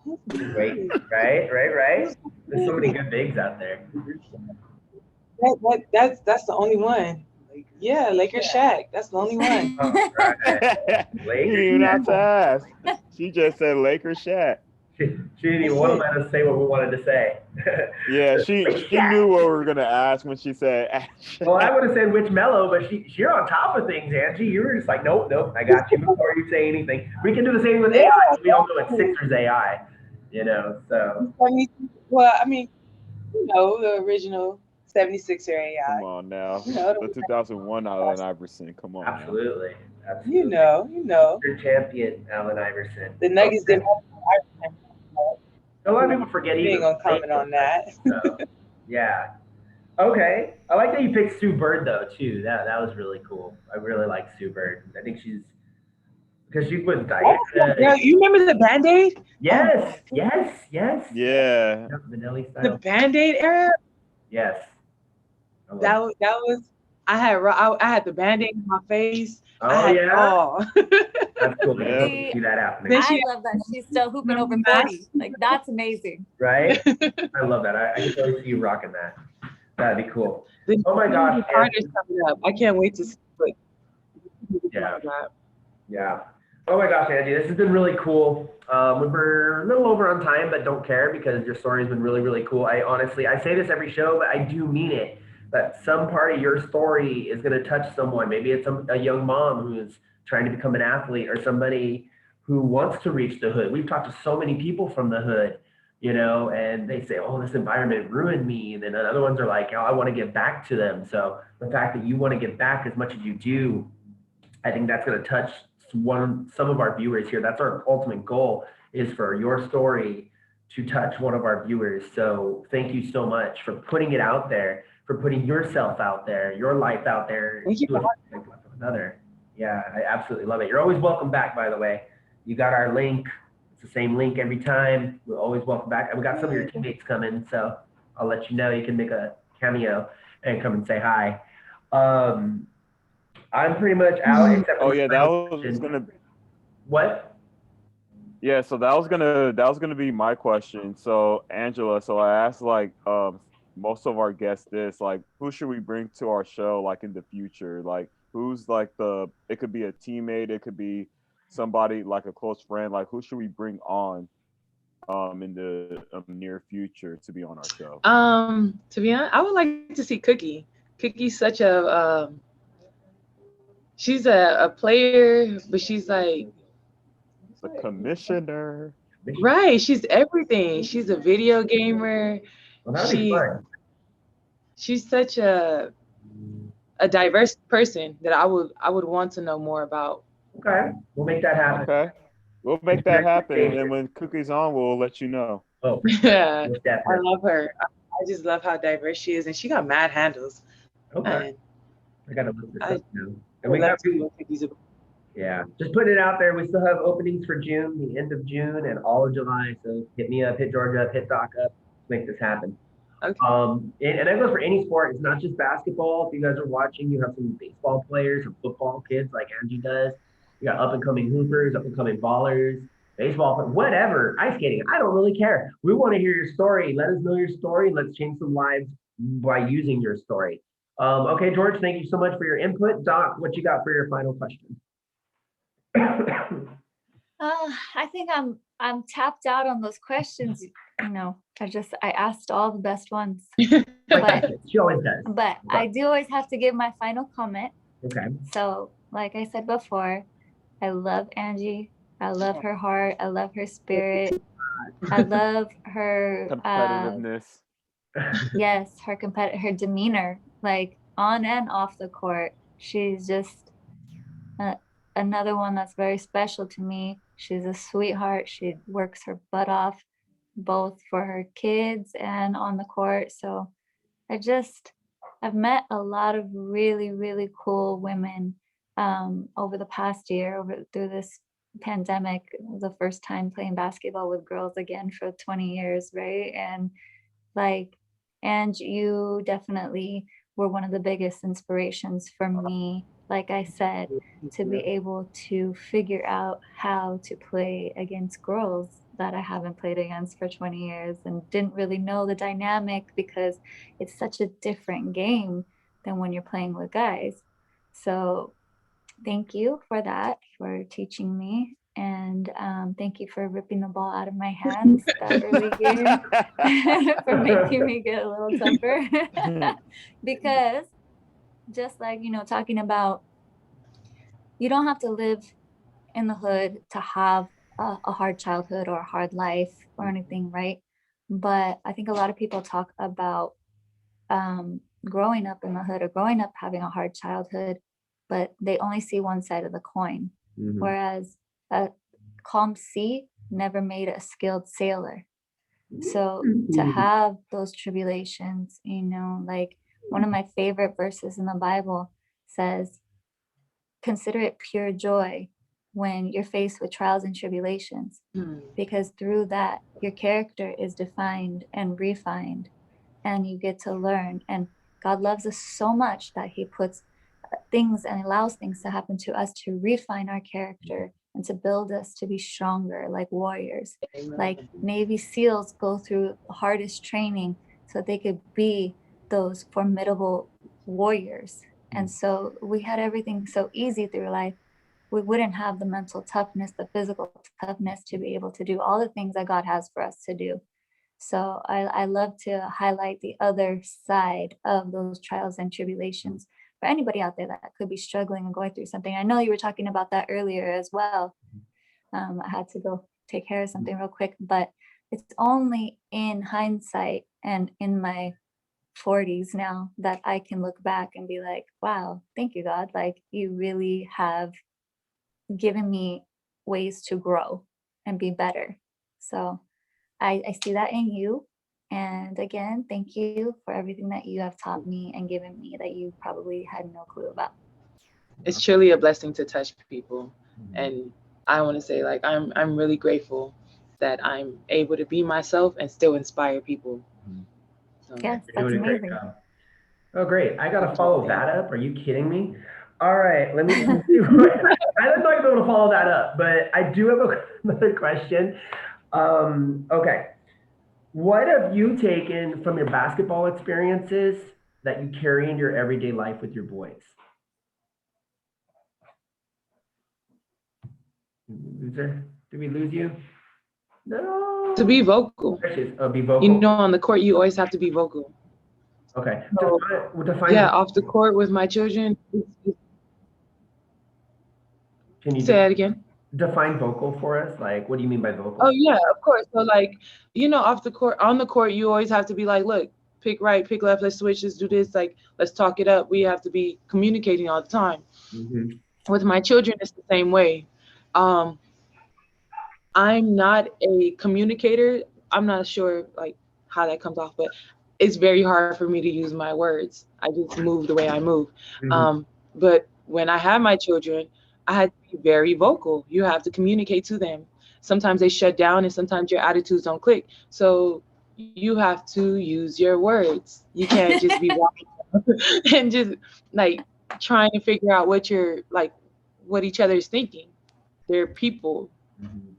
S1: Wait. Right. There's so many good bigs out there.
S4: That's the only one. Yeah, Lakers Shaq. That's the only one.
S1: All right.
S2: You didn't even have to ask. She just said Lakers Shaq.
S1: She didn't even want to let us say what we wanted to say.
S2: Yeah, she knew what we were gonna ask when she said.
S1: Well, I would have said which Mellow, but you're on top of things, Angie. You were just like, nope, I got you before you say anything. We can do the same with AI. We all know it's Sixers AI, so.
S4: Well, I mean, the original 76er AI.
S2: Come on now, the 2001 Allen Iverson. Come on.
S1: Absolutely.
S4: You know.
S1: Your champion, Allen Iverson.
S4: The Nuggets didn't have Iverson.
S1: A lot of people forget
S4: We ain't gonna comment on that.
S1: So, yeah. Okay. I like that you picked Sue Bird though too. That was really cool. I really like Sue Bird. I think because she was Diana.
S4: Yeah, you remember the Band-Aid?
S1: Yes.
S2: Yeah.
S1: Vanilla style.
S4: The Band-Aid era?
S1: Yes.
S4: That was I had the Band-Aid on my face.
S1: Oh yeah.
S4: Oh.
S1: That's cool.
S2: Yeah.
S1: Yeah. See that happening.
S3: I love that she's still hooping over 40. Like that's amazing.
S1: Right? I love that. I can totally see you rocking that. That'd be cool.
S4: Oh
S1: my gosh.
S4: Carter's coming up. I can't wait to see it.
S1: Yeah. Oh my gosh, Angie, this has been really cool. We're a little over on time, but don't care because your story has been really, really cool. I say this every show, but I do mean it. That some part of your story is going to touch someone. Maybe it's a young mom who's trying to become an athlete or somebody who wants to reach the hood. We've talked to so many people from the hood, and they say, oh, this environment ruined me. And then other ones are like, oh, I want to give back to them. So the fact that you want to give back as much as you do, I think that's going to touch some of our viewers here. That's our ultimate goal, is for your story to touch one of our viewers. So thank you so much for putting it out there, for putting yourself out there, your life out there.
S4: Thank you.
S1: Another. Yeah, I absolutely love it. You're always welcome back, by the way. You got our link. It's the same link every time. We're always welcome back. And we got some of your teammates coming, so I'll let you know. You can make a cameo and come and say hi. I'm pretty much out. Except
S2: Oh yeah, that was gonna.
S1: What?
S2: Yeah, so that was gonna be my question. So Angela, I asked most of our guests this, who should we bring to our show in the future? Who's it could be a teammate, it could be somebody a close friend. Who should we bring on in the near future to be on our show?
S4: To be honest, I would like to see Cookie. Cookie's such a She's a player, but she's like,
S2: The commissioner.
S4: right, she's everything. She's a video gamer.
S1: Well, that'd be
S4: She's
S1: fun.
S4: she's such a diverse person that I would want to know more about.
S1: Okay, we'll make that happen.
S2: Okay. We'll make that happen. And then when Cookie's on, we'll let you know.
S1: Oh,
S4: Yeah,
S1: most
S4: I
S1: definitely.
S4: love her. I just love how diverse she is, and she got mad handles.
S1: Okay,
S4: And
S1: I gotta look this
S4: I
S1: up now.
S4: I
S1: And we
S4: would love
S1: got,
S4: to see what Cookie's about.
S1: yeah, just putting it out there. We still have openings for June, the end of June, and all of July. So hit me up, hit Georgia up, hit Doc up. Let's make this happen.
S4: Okay.
S1: And that goes for any sport. It's not just basketball. If you guys are watching, you have some baseball players, some football kids like Angie does. You got up and coming hoopers, up and coming ballers, baseball, whatever, ice skating. I don't really care. We want to hear your story. Let us know your story. Let's change some lives by using your story. Okay, George, thank you so much for your input. Doc, what you got for your final question?
S3: I think I'm tapped out on those questions. I asked all the best ones. But
S1: She always does.
S3: But I do always have to give my final comment.
S1: Okay.
S3: So, like I said before, I love Angie. I love her heart. I love her spirit. I love her
S2: Competitiveness.
S3: yes, her demeanor, like on and off the court. She's just another one that's very special to me. She's a sweetheart. She works her butt off, both for her kids and on the court. So I've met a lot of really, really cool women over the past year, through this pandemic. The first time playing basketball with girls again for 20 years, right? And you definitely were one of the biggest inspirations for me, like I said, to be able to figure out how to play against girls that I haven't played against for 20 years and didn't really know the dynamic, because it's such a different game than when you're playing with guys. So thank you for that, for teaching me. And thank you for ripping the ball out of my hands that early year, for making me get a little tougher. Because just like, talking about, you don't have to live in the hood to have a hard childhood or a hard life or anything, right? But I think a lot of people talk about growing up in the hood or growing up having a hard childhood, but they only see one side of the coin.
S1: Mhm.
S3: Whereas a calm sea never made a skilled sailor. So to have those tribulations, like one of my favorite verses in the Bible says, consider it pure joy when you're faced with trials and tribulations, because through that, your character is defined and refined, and you get to learn. And God loves us so much that he puts things and allows things to happen to us to refine our character and to build us to be stronger, like warriors. Like Navy SEALs go through the hardest training so that they could be those formidable warriors. And so we had everything so easy through life. We wouldn't have the mental toughness, the physical toughness to be able to do all the things that God has for us to do. So I love to highlight the other side of those trials and tribulations for anybody out there that could be struggling and going through something. I know you were talking about that earlier as well. I had to go take care of something real quick, but it's only in hindsight and in my 40s now that I can look back and be like, wow, thank you, God. Like, you really have given me ways to grow and be better. So I see that in you. And again, thank you for everything that you have taught me and given me that you probably had no clue about.
S4: It's truly a blessing to touch people. And I want to say, like, I'm really grateful that I'm able to be myself and still inspire people. So,
S3: Yes,
S1: You're
S3: that's
S1: doing a great
S3: amazing.
S1: job. Oh, great. I got to follow that up. Are you kidding me? All right. Let me see. I don't know if I'm able to follow that up, but I do have another question. Okay. What have you taken from your basketball experiences that you carry into your everyday life with your boys? Loser? Did we lose you? No.
S4: to be vocal.
S1: There she is. Oh, be vocal.
S4: On the court, you always have to be vocal.
S1: Okay.
S4: So,
S1: Define
S4: yeah, off the court with my children,
S1: Can you
S4: Say that again.
S1: define vocal for us? Like, what do you mean by vocal?
S4: Oh yeah, of course. So like, off the court, on the court, you always have to be like, look, pick right, pick left, let's switch, let's do this, like, let's talk it up. We have to be communicating all the time.
S1: Mm-hmm.
S4: With my children, it's the same way. I'm not a communicator. I'm not sure like how that comes off, but it's very hard for me to use my words. I just move the way I move.
S1: Mm-hmm.
S4: But when I had my children, I had to be very vocal. You have to communicate to them. Sometimes they shut down and sometimes your attitudes don't click. So you have to use your words. You can't just be walking and just like trying to figure out what each other is thinking. They're people,
S1: Mm-hmm.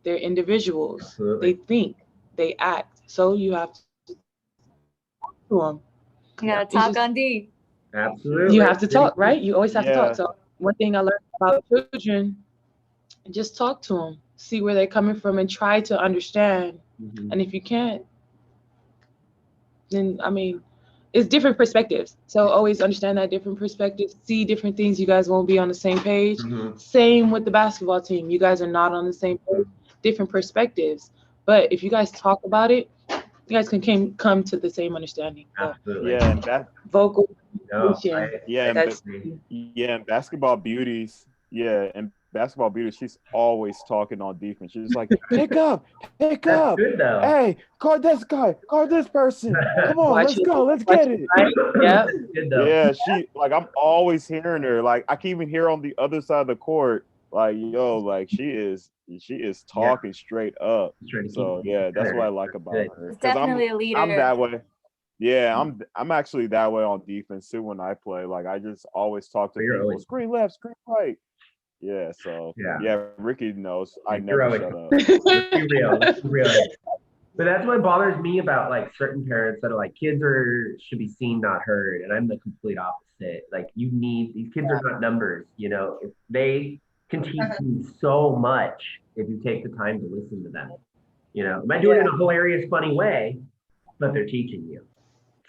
S4: they're individuals.
S1: Absolutely.
S4: They think, they act. So you have to talk to them.
S3: You gotta talk on D.
S1: Absolutely.
S4: You have to talk, right? You always have to
S2: Yeah.
S4: talk. So one thing I learned about children, just talk to them, see where they're coming from, and try to understand.
S1: Mm-hmm.
S4: And if you can't, then it's different perspectives. So always understand that different perspectives, see different things. You guys won't be on the same page.
S1: Mm-hmm.
S4: Same with the basketball team. You guys are not on the same page, different perspectives. But if you guys talk about it, you guys can come to the same understanding. So
S1: Absolutely.
S2: Yeah, and that
S4: vocal
S1: No,
S4: communication.
S2: and
S1: I-
S2: and basketball beauties. Yeah, and basketball beauties. She's always talking on defense. She's like, pick up.
S1: That's good though.
S2: Hey, guard this guy, guard this person. Come on,
S4: Watch
S2: let's
S4: it.
S2: go, let's get it.
S4: Right? Yeah.
S1: That's good though.
S2: Yeah, she like I'm always hearing her. Like I can even hear on the other side of the court. Like like she is talking straight up.
S1: Just trying to
S2: So
S1: keep it
S2: yeah, that's
S1: together.
S2: what I like about
S1: Good.
S2: her.
S3: It's
S2: 'Cause
S3: definitely a leader.
S2: I'm that way. Yeah, I'm actually that way on defense too when I play. Like I just always talk to
S1: But you're
S2: people.
S1: always-
S2: Screen left, screen right. Yeah, so
S1: Yeah.
S2: Ricky knows I
S1: Like, you're
S2: never
S1: always-
S2: shut up.
S1: Let's be real. Let's be real. But that's what bothers me about like certain parents that are like kids should be seen, not heard. And I'm the complete opposite. Like these kids are not numbers, if they can teach you so much if you take the time to listen to them. They might do it in a hilarious, funny way, but they're teaching you.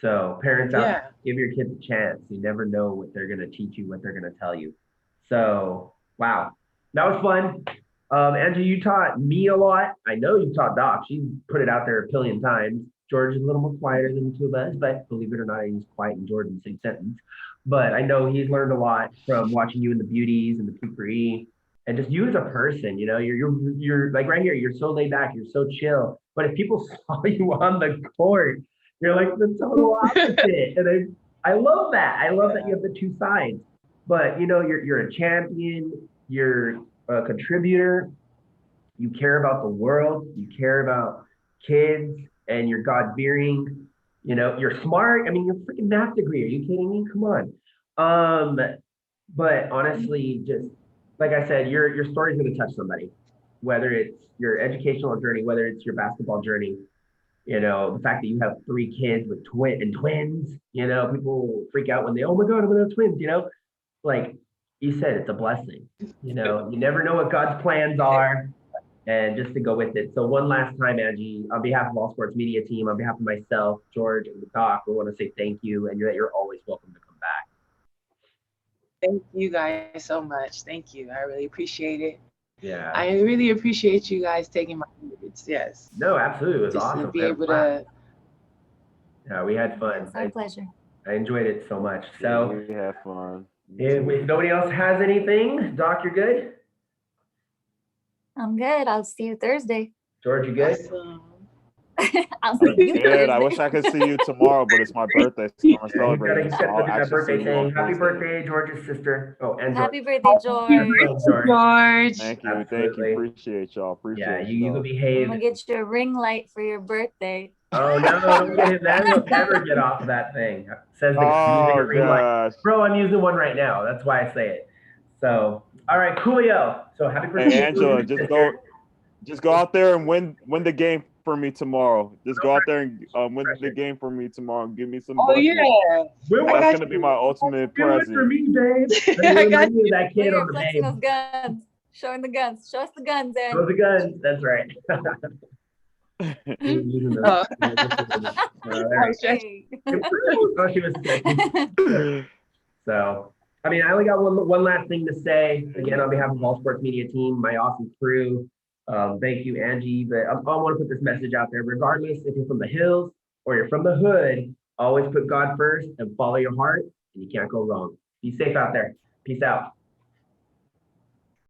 S1: So parents out there, give your kids a chance. You never know what they're gonna teach you, what they're gonna tell you. So wow, that was fun. Andrew, you taught me a lot. I know you taught Doc. She's put it out there a billion times. George is a little more quieter than the two of us, but believe it or not, he's quiet in Jordan's same sentence. But I know he's learned a lot from watching you in the beauties and the P3E, and just you as a person. You're like right here. You're so laid back. You're so chill. But if people saw you on the court, you're like the total opposite. And I love that. I love that you have the two sides. But you're a champion. You're a contributor. You care about the world. You care about kids, and you're God-fearing. You're smart. I mean, you're a freaking math degree. Are you kidding me? Come on. But honestly, just like I said, your story's gonna touch somebody, whether it's your educational journey, whether it's your basketball journey. The fact that you have 3 kids with twins. People freak out when oh my God, I'm gonna have twins. Like you said, it's a blessing. You never know what God's plans are, and just to go with it. So one last time, Angie, on behalf of All Sports Media Team, on behalf of myself, George, and the Doc, we want to say thank you, and that you're always welcome to come back.
S4: Thank you guys so much. Thank you. I really appreciate it.
S1: Yeah.
S4: I really appreciate you guys taking my words. Yes.
S1: No, absolutely. It was
S4: Just
S1: awesome.
S4: to be
S1: We had
S4: able
S1: fun.
S4: to.
S1: Yeah, we had fun.
S3: It's our pleasure.
S1: I enjoyed it so much. So
S2: we have fun.
S1: if nobody else has anything, Doc, you're good?
S3: I'm good. I'll see you Thursday.
S1: George, you good?
S4: Awesome.
S3: I'll see you
S2: Good.
S3: Thursday.
S2: I wish I could see you tomorrow, but it's my birthday, so I'm
S1: You
S2: celebrating.
S1: gotta
S2: So I'll
S1: get that
S2: actually
S1: birthday
S2: see you on
S1: thing. Happy
S2: Thursday.
S1: birthday, George's sister. Oh, and George.
S3: Happy birthday, George.
S4: George.
S2: Thank you.
S1: Absolutely.
S2: Appreciate y'all.
S1: Yeah,
S2: Appreciate
S1: you
S2: y'all.
S1: can
S3: I'm
S1: behave.
S3: gonna get you a ring light for your birthday.
S1: Oh no, don't get him. That he'll never get off of that thing. Says the guy using a
S2: Oh
S1: ring light.
S2: gosh.
S1: Bro, I'm using one right now. That's why I say it. So, all right, coolio. So happy birthday.
S2: Hey
S1: to
S2: Angela,
S1: your
S2: just go out there and win the game for me tomorrow. Just go out there and win the game for me tomorrow. Give me some.
S4: Oh
S2: buckets.
S4: yeah.
S1: We're
S2: That's
S4: got
S2: gonna be my ultimate
S1: do it for
S2: present.
S1: me, babe.
S4: I got
S1: you. That
S3: We
S1: kid
S3: are
S1: on the
S3: flexing
S1: babe.
S3: those guns. Showing the guns. Show us the guns, Ed.
S1: Throw the guns. That's right. Using the-
S4: Oh.
S1: there.
S3: Hey.
S1: Oh, she was sick. So, I mean, I only got one last thing to say. Again, on behalf of All Sports Media Team, my awesome crew, thank you, Angie. But I want to put this message out there. Regardless if you're from the hills or you're from the hood, always put God first and follow your heart, and you can't go wrong. Be safe out there. Peace out.